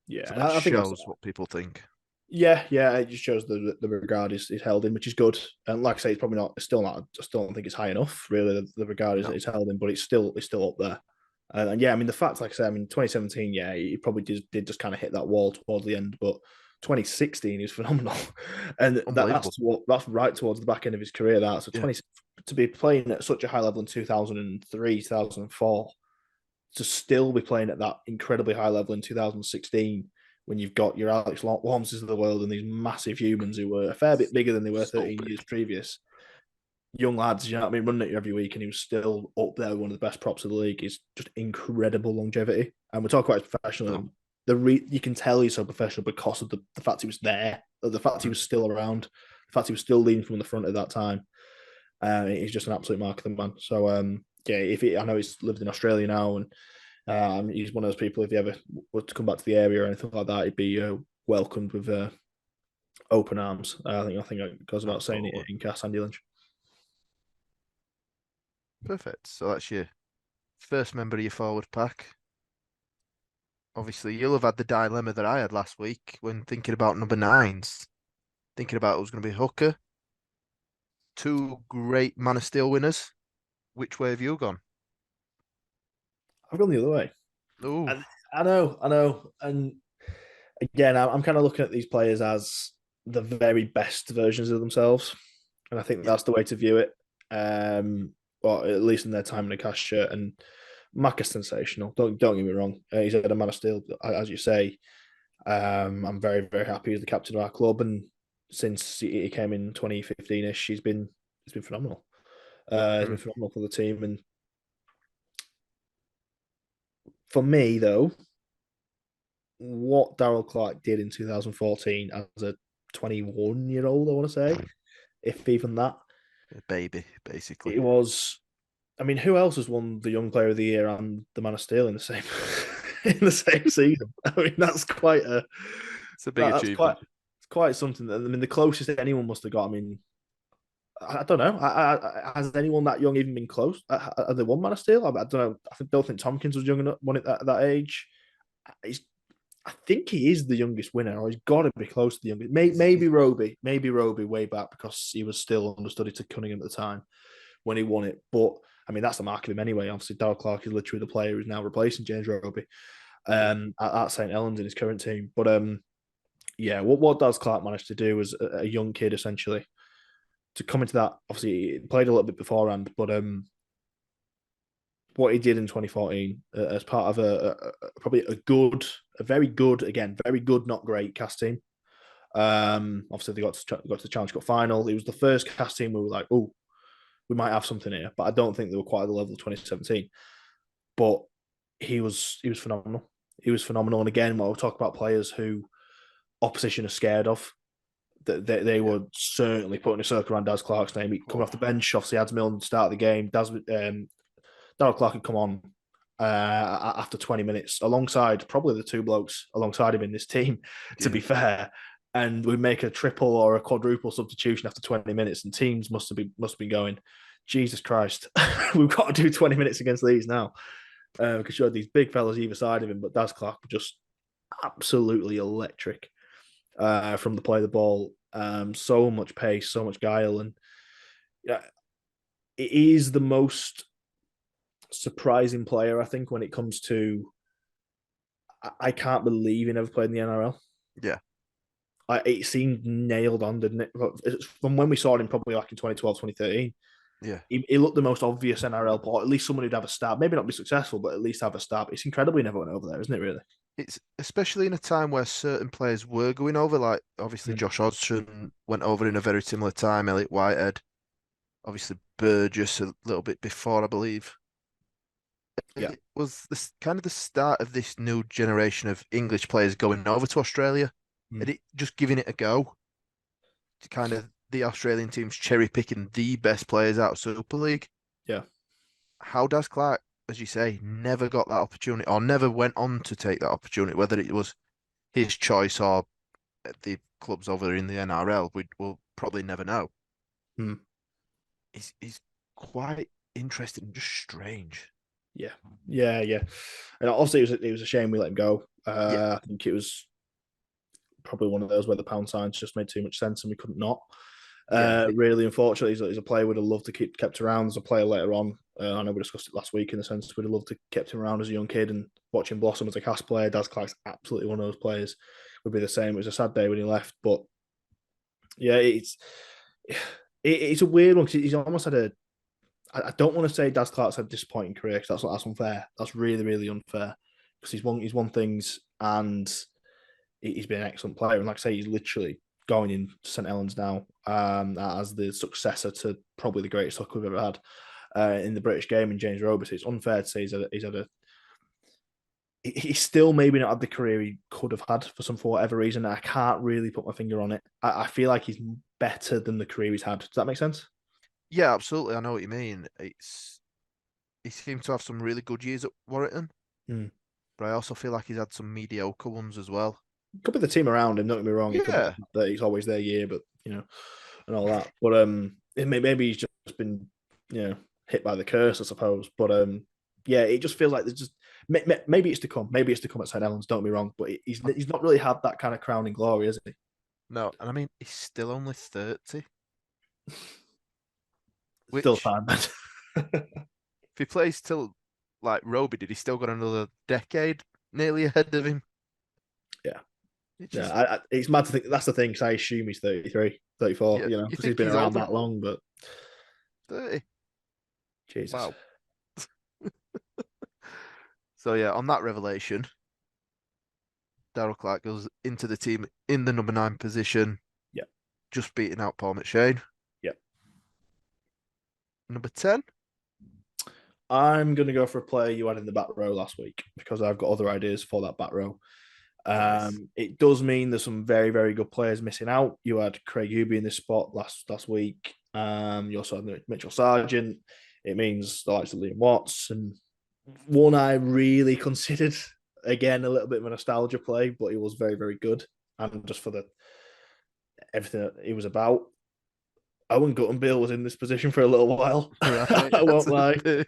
Yeah. So And that I think that's shows what people think. yeah, yeah. It just shows the regard is held in, which is good. And like I say, it's probably not. It's still not. I still don't think it's high enough. Really, the regard No, is held in, but it's still up there. And yeah, I mean the fact, like I said, I mean 2017, yeah, he probably did just kind of hit that wall towards the end, but 2016 is phenomenal, and that's unbelievable. that's right towards the back end of his career. That so Yeah, 20 to be playing at such a high level in 2003, 2004, to still be playing at that incredibly high level in 2016 when you've got your Alex Lawrences of the world and these massive humans who were a fair bit bigger than they were so 13 years big. previous. Young lads, you know what I mean, running at you every week, and he was still up there, one of the best props of the league. Is just incredible longevity. And we're talking about his No, professionalism. You can tell he's so professional because of the fact he was there, the fact he mm, was still around, the fact he was still leading from the front at that time. He's just an absolute mark of the man. So yeah, I know he's lived in Australia now, and he's one of those people. If he ever were to come back to the area or anything like that, he'd be welcomed with open arms. I think it goes without saying it absolutely in Cass Andy Lynch. perfect. So that's your first member of your forward pack. Obviously, you'll have had the dilemma that I had last week when thinking about number nines, thinking about who's going to be hooker. Two great Man of Steel winners. Which way have you gone? I've gone the other way. Oh, I know. And again, I'm kind of looking at these players as the very best versions of themselves, and I think yeah, that's the way to view it. Um, or at least in their time in the cast shirt. And Mac is sensational. Don't get me wrong. He's had a man of steel, as you say. I'm very very happy as the captain of our club, and since he came in 2015ish, he's been phenomenal. He's been Mhm. phenomenal for the team. And for me though, what Daryl Clark did in 2014 as a 21-year-old, I want to say, if even that, A baby, basically. it was. I mean, who else has won the Young Player of the Year and the Man of Steel in the same in the same season? I mean, It's a big that's achievement. it's quite something. I mean, the closest anyone must have got. I mean, I don't know. Has anyone that young even been close? Have they won Man of Steel? I don't know. Don't think Tompkins was young enough won it at that age. He's, I think he is the youngest winner, or he's got to be close to the youngest. Maybe Roby way back because he was still understudy to Cunningham at the time when he won it. But I mean, that's the mark of him anyway. Obviously, Darrell Clark is literally the player who's now replacing James Roby Yeah. at St Helens in his current team. But yeah, what does Clark manage to do as a young kid essentially to come into that? Obviously, he played a little bit beforehand, but what he did in 2014 as part of probably a very good, again, very good, not great cast team. Obviously, they got to the Challenge Cup final. It was the first cast team we were like, oh, we might have something here, but I don't think they were quite at the level of 2017. But he was phenomenal. He was phenomenal. And again, when we talk about players who opposition are scared of, they Yeah. were certainly putting a circle around Daz Clark's name. He coming Oh, off the bench, obviously Ads Milne start of the game. Darrell Clark had come on after 20 minutes alongside probably the two blokes alongside him in this team, to yeah. be fair. And we make a triple or a quadruple substitution after 20 minutes, and teams must be going, Jesus Christ, we've got to do 20 minutes against these now. Because you had these big fellas either side of him, but Daz Clark was just absolutely electric from the play of the ball. So much pace, so much guile, and yeah, it is the most surprising player, I think, when it comes to. I can't believe he never played in the NRL. Yeah. It seemed nailed on, didn't it? From when we saw him probably like in 2012, 2013, Yeah. he looked the most obvious NRL player, at least someone who'd have a stab. Maybe not be successful, but at least have a stab. It's incredible he never went over there, isn't it, really? It's especially in a time where certain players were going over, like obviously Mm. Josh Hodgson went over in a very similar time, Elliot Whitehead, obviously Burgess a little bit before, I believe. Yeah. It was this kind of the start of this new generation of English players going over to Australia Mm. and it just giving it a go to kind of the Australian teams cherry picking the best players out of Super League. Yeah. How does Clark, as you say, never got that opportunity or never went on to take that opportunity, whether it was his choice or the clubs over in the NRL, we'll probably never know. Mm. He's quite interesting and just strange. Yeah. Yeah. Yeah. And obviously, it was a shame we let him go. Yeah, I think it was probably one of those where the pound signs just made too much sense and we couldn't not. yeah, Really, unfortunately, he's a player we'd have loved to keep kept around as a player later on. I know we discussed it last week in the sense we'd have loved to kept him around as a young kid and watch him blossom as a cast player. Daz Clark's absolutely one of those players. Would be the same. It was a sad day when he left, but yeah, it's a weird one because he's almost had a. I don't want to say Daz Clark's had a disappointing career because that's unfair. That's really really unfair because he's won things and he's been an excellent player. And like I say, he's literally going in St Helens now as the successor to probably the greatest hooker we've ever had in the British game in James Roberts. It's unfair to say he's still maybe not had the career he could have had for whatever reason. I can't really put my finger on it. I feel like he's better than the career he's had. Does that make sense? yeah, absolutely. I know what you mean. He seemed to have some really good years at Warrington, Mm. but I also feel like he's had some mediocre ones as well. Could be the team around him. Don't get me wrong. It could be Yeah, that he's always their year, but and all that. But maybe he's just been hit by the curse, I suppose. But yeah, it just feels like there's just maybe it's to come. Maybe it's to come at St Helens. Don't be wrong, but he's not really had that kind of crowning glory, has he? no, and I mean he's still only 30, Still which time, but if he plays till like Roby did, he's still got another decade nearly ahead of him. yeah, It yeah. just It's mad to think that's the thing. Because I assume he's 33, 34. yeah, you Because he's think been he's around older that than long. But 30? Jesus. Wow. So yeah, on that revelation, Daryl Clark goes into the team in the number 9 position, Yeah. just beating out Paul McShane. Yeah. Number 10. I'm going to go for a player you had in the back row last week because I've got other ideas for that back row. Nice. It does mean there's some very, very good players missing out. You had Craig Hubie in this spot last week. You also had Mitchell Sargent. It means the likes of Liam Watts and one I really considered again a little bit of a nostalgia play, but he was very, very good. And just for the everything that he was about. Owen Guttenbeil was in this position for a little while. Right. I That's won't a lie. pick.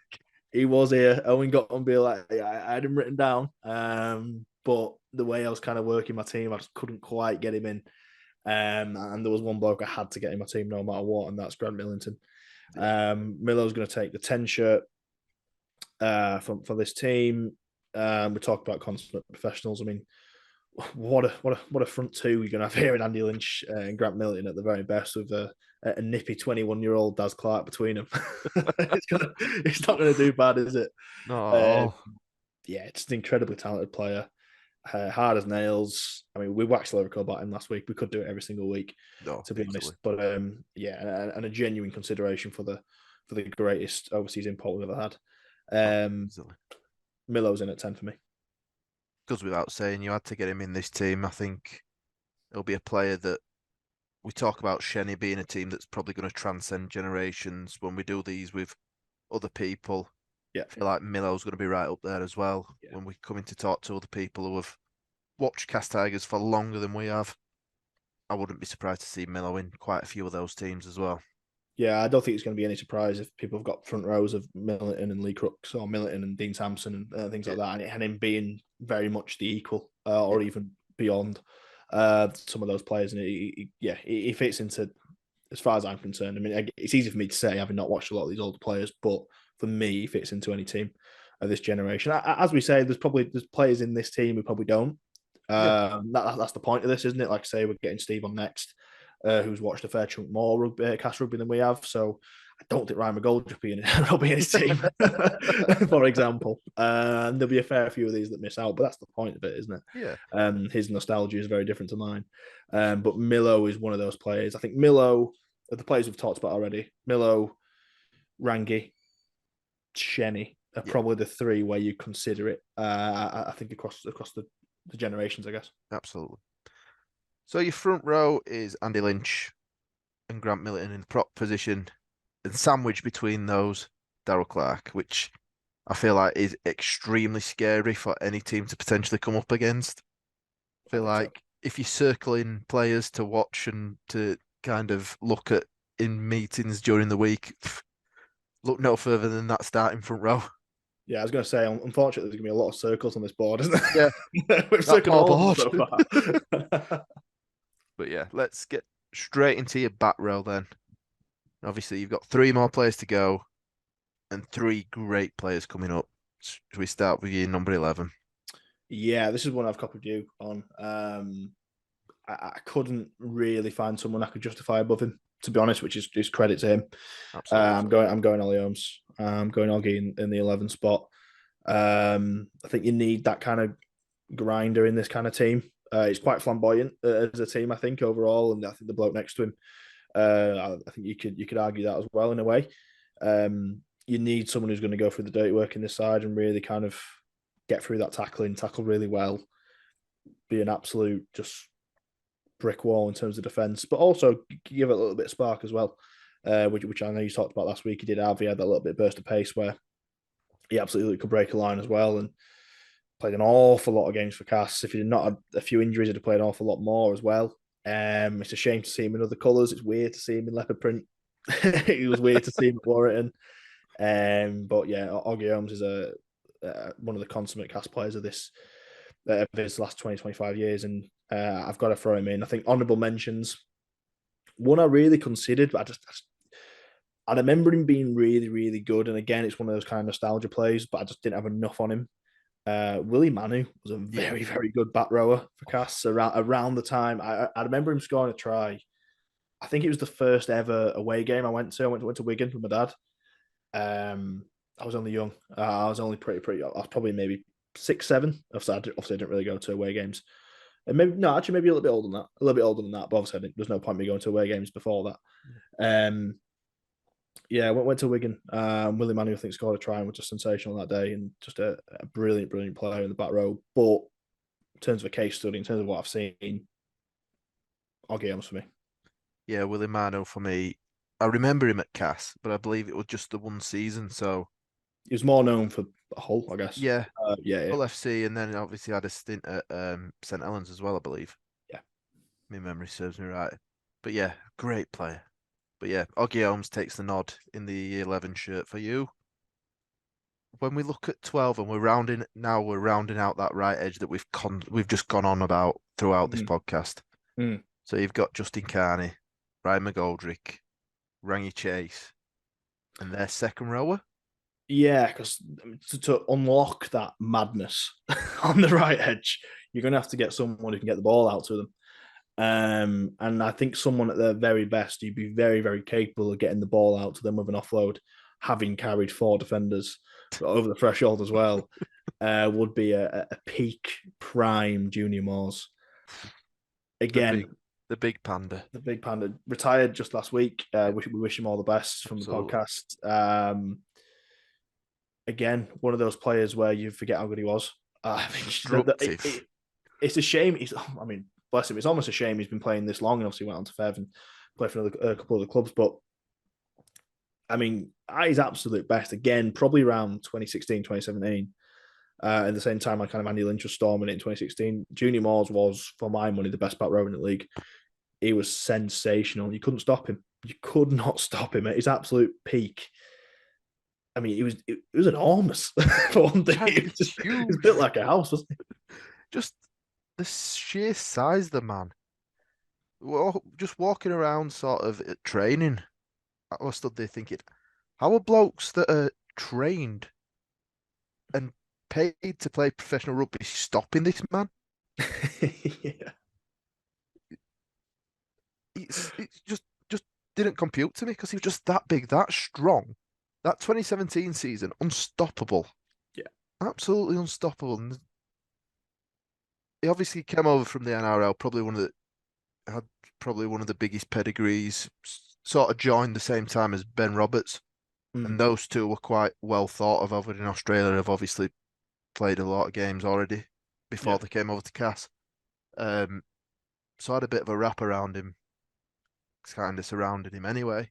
He was here. Owen Guttenbeil, I had him written down. But the way I was kind of working my team, I just couldn't quite get him in. And there was one bloke I had to get in my team no matter what, and that's Grant Millington. Miller's going to take the 10 shirt for this team. We talked about consummate professionals. I mean, what a front two you're going to have here in Andy Lynch and Grant Milton at the very best with a nippy 21-year-old Daz Clark between them. It's not going to do bad, is it? Not at Uh, all. yeah, it's an incredibly talented player. Hard as nails. I mean, we waxed lyrical about him last week. We could do it every single week, No, to be easily. honest. But yeah, and a genuine consideration for the greatest overseas import we've ever had. Oh, Um, easily. Milo's in at 10 for me. Goes without saying, you had to get him in this team. I think he'll be a player that we talk about Shenny being a team that's probably going to transcend generations when we do these with other people. Yeah, I feel like Milo's going to be right up there as well yeah. when we come in to talk to other people who have watched Cast Tigers for longer than we have. I wouldn't be surprised to see Milo in quite a few of those teams as well. Yeah, I don't think it's going to be any surprise if people have got front rows of Milton and Lee Crooks or Milton and Dean Sampson and things Yeah, like that, and him being very much the equal yeah, or even beyond some of those players. And he fits into, as far as I'm concerned. I mean, it's easy for me to say having not watched a lot of these older players, but for me, he fits into any team of this generation. As we say, there's players in this team who probably don't. yeah. That's the point of this, isn't it? Like I say, we're getting Steve on next, who's watched a fair chunk more cast rugby than we have. So I don't think Ryan McGoldrick will be in his team, for example. There'll be a fair few of these that miss out, but that's the point of it, isn't it? Yeah, His nostalgia is very different to mine. But Milo is one of those players. I think Milo, of the players we've talked about already, Milo, Rangi, Shenny are yeah, probably the three where you consider it. I think across the generations, I guess. absolutely. So your front row is Andy Lynch and Grant Milton in prop position, and sandwiched between those, Daryl Clark, which I feel like is extremely scary for any team to potentially come up against. I I feel think so. like if you're circling players to watch and to kind of look at in meetings during the week, look no further than that starting front row. Yeah, I was going to say, unfortunately, there's going to be a lot of circles on this board, isn't Yeah, there? We've that circled poor all of them board. so far. But yeah, let's get straight into your back row then. Obviously, you've got 3 more players to go and 3 great players coming up. Should we start with your number 11? Yeah, this is one I've copied you on. I couldn't really find someone I could justify above him, to be honest, which is credit to him. Absolutely. I'm going Ollie Holmes. I'm going Oggy in the 11 spot. I think you need that kind of grinder in this kind of team. It's quite flamboyant as a team, I think, overall, and I think the bloke next to him, I think you could argue that as well in a way. You need someone who's going to go through the dirty work in this side and really kind of get through that tackle really well, be an absolute just brick wall in terms of defence, but also give it a little bit of spark as well, which I know you talked about last week. He did have, he had that little bit of burst of pace where he absolutely could break a line as well, and played an awful lot of games for Cass. If he did not have a few injuries, he'd have played an awful lot more as well. It's a shame to see him in other colours. It's weird to see him in leopard print. It was weird to see him at Warrington. But yeah, Oggy Holmes is one of the consummate cast players of his last 20, 25 years. And I've got to throw him in. I think honourable mentions. One I really considered, but I remember him being really, really good. And again, it's one of those kind of nostalgia plays, but I just didn't have enough on him. Willie Manu was a Yeah. very, very good back rower for Cass around the time. I remember him scoring a try. I think it was the first ever away game I went to. I went to Wigan with my dad. I was only young. I was only pretty. I was probably maybe 6, 7. Obviously, I didn't really go to away games. And maybe no, actually, maybe a little bit older than that. A little bit older than that. But obviously, there's no point me going to away games before that. Yeah, I went to Wigan. Willie Manning, I think, scored a try and was just sensational that day, and just a brilliant, brilliant player in the back row. But in terms of a case study, in terms of what I've seen, Oggy Elms for me. Yeah, Willie Mano for me. I remember him at Cass, but I believe it was just the one season. So He was more known for Hull, I guess. yeah, Yeah. Hull FC, and then obviously had a stint at St Helens as well, I believe. Yeah. My memory serves me right. But yeah, great player. But yeah, Oggy Holmes takes the nod in the 11 shirt for you. When we look at 12 and we're rounding out that right edge that we've just gone on about throughout this Mm. podcast. Mm. So you've got Justin Carney, Ryan McGoldrick, Rangy Chase, and their second rower. Yeah, because to unlock that madness on the right edge, you're going to have to get someone who can get the ball out to them. And I think someone at their very best, you'd be very, very capable of getting the ball out to them with an offload, having carried 4 defenders over the threshold as well, would be a peak prime Junior Moores. The Again, big panda. the big panda retired just last week. We wish him all the best from Absolutely. the podcast. Again, one of those players where you forget how good he was. Destructive. It's a shame. I mean, bless him. It's almost a shame he's been playing this long, and obviously went on to Fev and played for a couple of the clubs. But I mean, at his absolute best, again, probably around 2016, 2017. At the same time, I kind of Andy Lynch was storming it in 2016. Junior Moores was, for my money, the best back row in the league. He was sensational. You couldn't stop him. You could not stop him at his absolute peak. I mean, it was enormous for one thing. It was built like a house, wasn't it? Just the sheer size of the man. Just walking around sort of training. I was stood there thinking, how are blokes that are trained and paid to play professional rugby stopping this man? Yeah. It's just didn't compute to me because he was just that big, that strong. That 2017 season, unstoppable. Yeah. Absolutely unstoppable. And he obviously came over from the NRL, had probably one of the biggest pedigrees, sort of joined the same time as Ben Roberts. And those two were quite well thought of over in Australia. Have obviously played a lot of games already before they came over to Cass. So I had a bit of a wrap around him, kind of surrounded him anyway.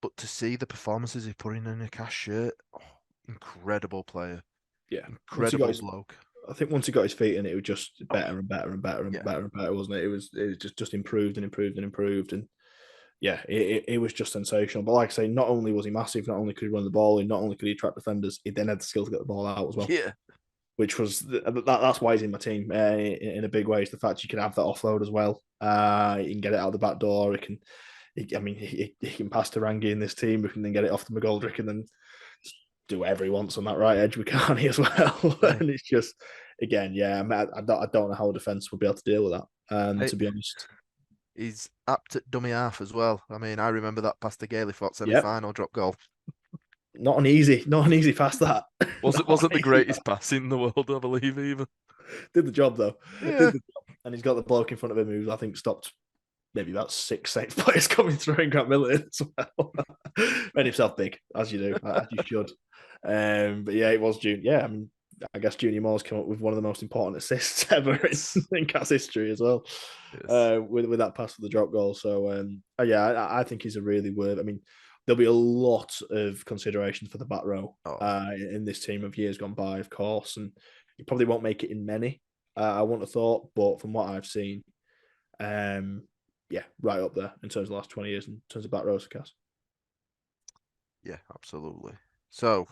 But to see the performances he put in a Cass shirt, incredible player. Yeah. Incredible bloke. I think once he got his feet in, it was just better and better and better and Yeah. better and better, wasn't it? It was just improved and improved and improved. And yeah, it was just sensational. But like I say, not only was he massive, not only could he run the ball, and not only could he attract defenders, he then had the skill to get the ball out as well. Yeah. Which was that's why he's in my team in a big way. Is the fact you can have that offload as well. You can get it out the back door. He can pass to Rangi in this team. We can then get it off to McGoldrick and then do whatever he wants on that right edge with Carney as well. Yeah. And it's just, again, yeah, I don't know how a defence will be able to deal with that. To be honest, he's apt at dummy half as well. I mean, I remember that past the Gaelic Fort semi-final drop goal. Not an easy pass that. Wasn't the greatest pass in the world, I believe, either. Did the job though. Yeah. And he's got the bloke in front of him who I think stopped maybe about 6 Saints players coming through in Grant Millen as well. Made himself big, as you do, as you should. But yeah, it was June. Yeah, I mean, I guess Junior Moore's come up with one of the most important assists ever in Cat's history as well, with that pass for the drop goal. So yeah, I think he's a really worth. I mean, there'll be a lot of consideration for the back row in this team of years gone by, of course, and you probably won't make it in many. I wouldn't have thought, but from what I've seen, yeah, right up there in terms of the last 20 years in terms of back rows for Cass. Yeah, absolutely. So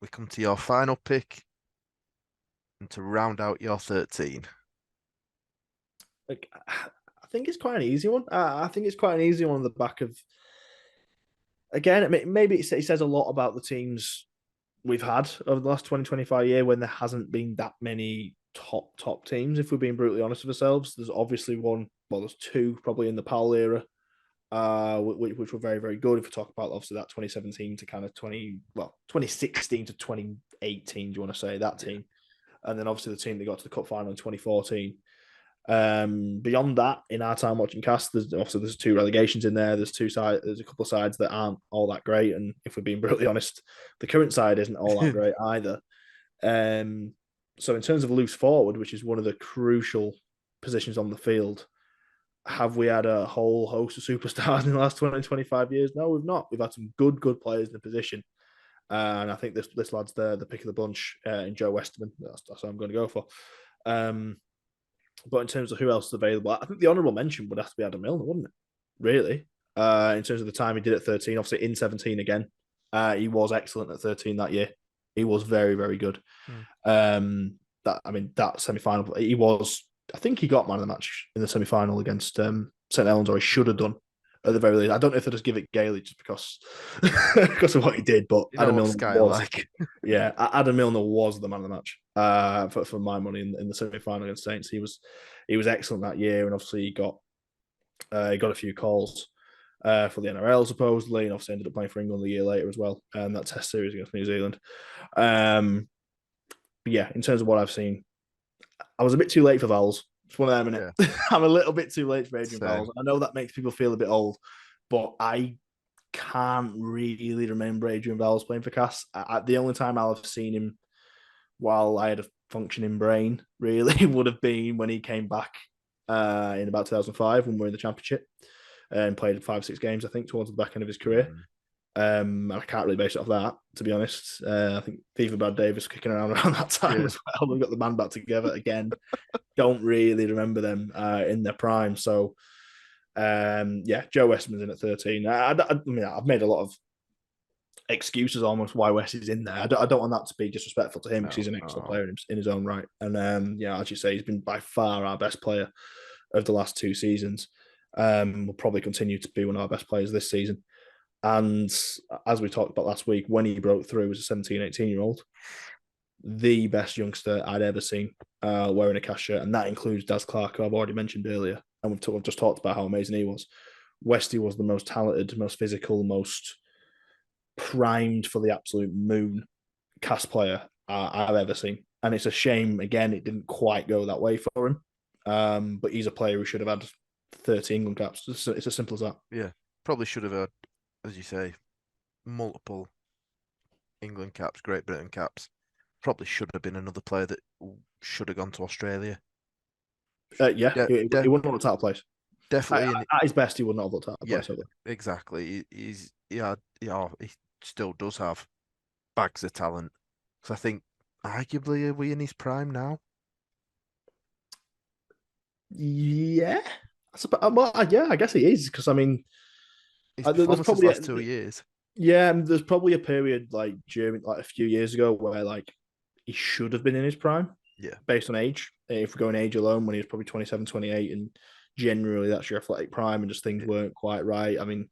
we come to your final pick and to round out your 13. Like, I think it's quite an easy one. I think it's quite an easy one on the back of, again, maybe it says a lot about the teams we've had over the last 20-25 year when there hasn't been that many top teams, if we're being brutally honest with ourselves. There's obviously one, well, there's two probably in the Powell era. which were very, very good. If we talk about obviously that 2017 to kind of 2016 to 2018, do you want to say that team? And then obviously the team that got to the cup final in 2014. Beyond that, in our time watching cast, there's two relegations in there. There's a couple of sides that aren't all that great, and if we're being brutally honest, the current side isn't all that great either. So in terms of loose forward, which is one of the crucial positions on the field, have we had a whole host of superstars in the last 20, 25 years? No, we've not. We've had some good players in the position. And I think this lad's the pick of the bunch in Joe Westerman. That's what I'm going to go for. But in terms of who else is available, I think the honourable mention would have to be Adam Milner, wouldn't it? Really? In terms of the time he did at 13, obviously in 17 again. He was excellent at 13 that year. He was very, very good. That semi-final, I think he got man of the match in the semi-final against St. Helens, or he should have done at the very least. I don't know if they just give it Gailey just because of what he did, but Adam Milner was, Adam Milner was the man of the match for my money in the semi-final against Saints. He was excellent that year, and obviously he got a few calls for the NRL supposedly, and obviously ended up playing for England a year later as well, that Test series against New Zealand. Yeah, in terms of what I've seen, I was a bit too late for Vowles. It's one of them, innit? Yeah. I'm a little bit too late for Adrian Vowles. I know that makes people feel a bit old, but I can't really remember Adrian Vowles playing for Cass. The only time I'll have seen him while I had a functioning brain really would have been when he came back in about 2005 when we were in the Championship and played 5-6 games, I think, towards the back end of his career. And I can't really base it off that, to be honest. I think FIFA Brad Davis kicking around that time as well. We've got the band back together again. Don't really remember them in their prime. So, Joe Westman's in at 13. I've made a lot of excuses almost why West is in there. I don't want that to be disrespectful to him because he's an excellent player in his own right. And as you say, he's been by far our best player of the last 2 seasons. Will probably continue to be one of our best players this season. And as we talked about last week, when he broke through as a 17, 18-year-old, the best youngster I'd ever seen wearing a Cass shirt, and that includes Daz Clark, who I've already mentioned earlier, and we've just talked about how amazing he was. Westy was the most talented, most physical, most primed for the absolute moon Cass player I've ever seen. And it's a shame, again, it didn't quite go that way for him. But he's a player who should have had 30 England caps. It's as simple as that. Yeah, probably should have had, as you say, multiple England caps, Great Britain caps. Probably should have been another player that should have gone to Australia. He wouldn't want a title place. Definitely. At his best, he would not have looked at a place. Exactly. He still does have bags of talent. So I think, arguably, are we in his prime now? Yeah. I guess he is, because, I mean, his performances the last 2 years. Yeah, there's probably a period during a few years ago where he should have been in his prime. Yeah. Based on age. If we're going age alone, when he was probably 27, 28, and generally that's your athletic prime, and just things weren't quite right. I mean,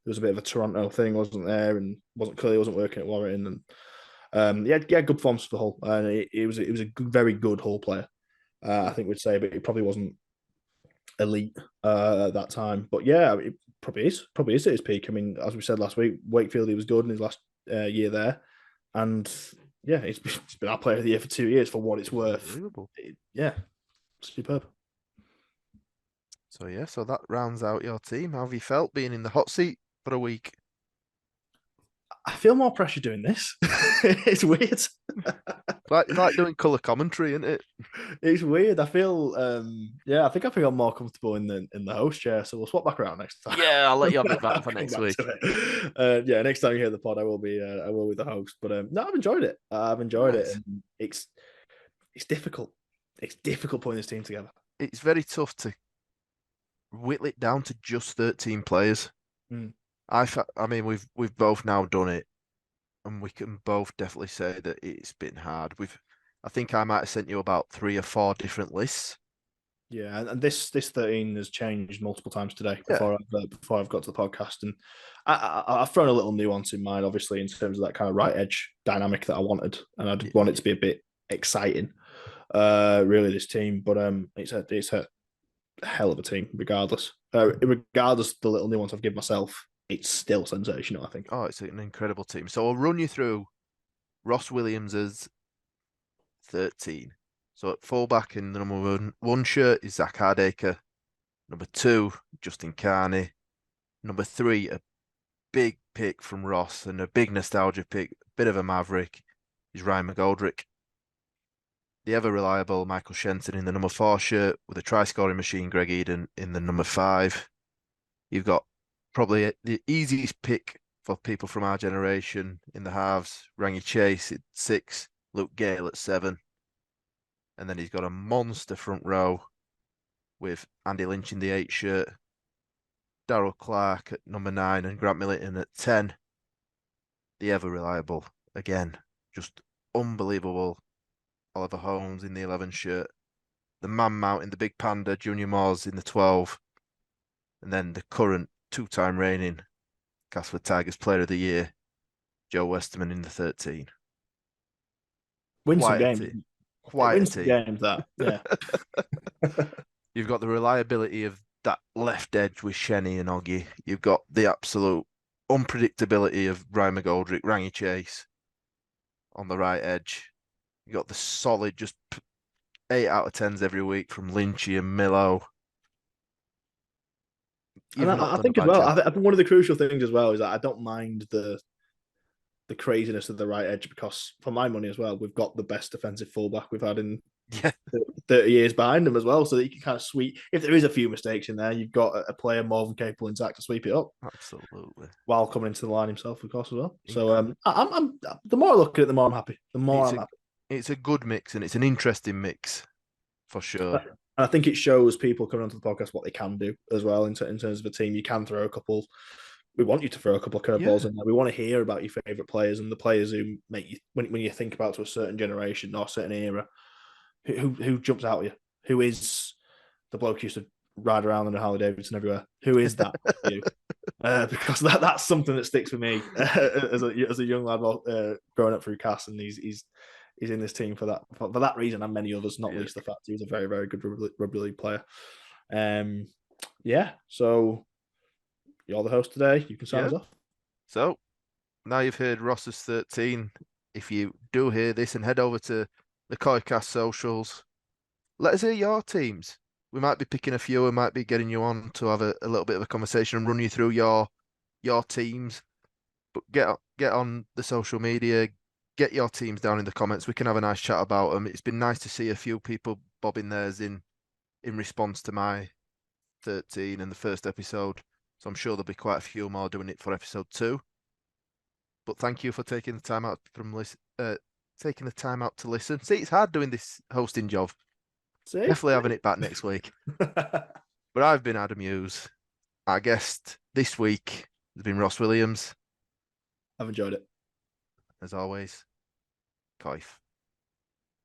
there was a bit of a Toronto thing, wasn't there? And wasn't working at Warrington. And he had good performance for Hull. And it was a very good Hull player, I think we'd say, but he probably wasn't elite at that time. But yeah, it probably is at his peak. I mean, as we said last week, Wakefield, he was good in his last year there, and yeah, he's been our player of the year for 2 years for what it's worth. Superb. So that rounds out your team. How have you felt being in the hot seat for a week? I feel more pressure doing this. It's weird. like doing colour commentary, isn't it? It's weird. I feel, I think I feel more comfortable in the host chair. So we'll swap back around next time. Yeah, I'll let you have it back for next week. Next time you hear the pod, I will be the host. But no, I've enjoyed it. It. And it's difficult. It's difficult putting this team together. It's very tough to whittle it down to just 13 players. I mean, we've both now done it, and we can both definitely say that it's been hard. I think I might have sent you about 3 or 4 different lists. Yeah, and this 13 has changed multiple times today before I've got to the podcast, and I've thrown a little nuance in mine, obviously, in terms of that kind of right edge dynamic that I wanted, and I did want it to be a bit exciting, really, this team. But it's a hell of a team, regardless. Regardless of the little nuance I've given myself, it's still sensational, I think. Oh, it's an incredible team. So I'll run you through Ross Williams's 13. So at fullback in the number one shirt is Zach Hardacre. Number 2, Justin Carney. Number 3, a big pick from Ross and a big nostalgia pick, bit of a maverick, is Ryan McGoldrick. The ever reliable Michael Shenton in the number 4 shirt with a try scoring machine, Greg Eden in the number 5. You've got probably the easiest pick for people from our generation in the halves, Rangy Chase at 6, Luke Gale at 7. And then he's got a monster front row with Andy Lynch in the 8 shirt, Darrell Clark at number 9, and Grant Millington at 10. The ever reliable, again, just unbelievable Oliver Holmes in the 11 shirt, the man mount in the big panda, Junior Moores in the 12, and then the current 2-time reigning Casper Tigers Player of the Year, Joe Westerman in the 13. Win some Quite a games. team. Quite Quite win a some team. games, that. Yeah. You've got the reliability of that left edge with Shenny and Oggy. You've got the absolute unpredictability of Ryan McGoldrick, Rangy Chase on the right edge. You got the solid, just 8 out of 10s every week from Lynchy and Millo. And You've not I done a think as bad well, job. I think one of the crucial things as well is that I don't mind the craziness of the right edge, because for my money as well, we've got the best defensive fullback we've had in Yeah, 30 years behind them as well, so that you can kind of sweep. If there is a few mistakes in there, you've got a player more than capable in Zach to sweep it up absolutely. while coming into the line himself, of course, as well. So Incredible. I'm the more I look at it, the more I'm happy. The more It's I'm a happy. it's a good mix and it's an interesting mix for sure. And I think it shows people coming onto the podcast what they can do as well in terms of a team. You can throw a couple. We want you to throw a couple of curveballs Yeah. in there. We want to hear about your favorite players and the players who make you when you think about to a certain generation or a certain era, who jumps out at you. Who is the bloke who used to ride around in a Harley Davidson everywhere? Who is that for you? Because that's something that sticks with me as a young lad growing up through Cass, and he's in this team for that reason and many others, not Yeah. least the fact he was a very, very good rugby league player. Yeah, so you're the host today. You can sign us Yeah. off. So now you've heard Ross's 13. If you do hear this and head over to the COYFCast socials, let us hear your teams. We might be picking a few. We might be getting you on to have a little bit of a conversation and run you through your teams. But get on the social media, get your teams down in the comments. We can have a nice chat about them. It's been nice to see a few people bobbing theirs in response to my 13 and the first episode. So I'm sure there'll be quite a few more doing it for episode 2. But thank you for taking the time out taking the time out to listen. See, it's hard doing this hosting job. See? Definitely having it back next week. But I've been Adam Hughes. Our guest this week has been Ross Williams. I've enjoyed it. As always, Coif.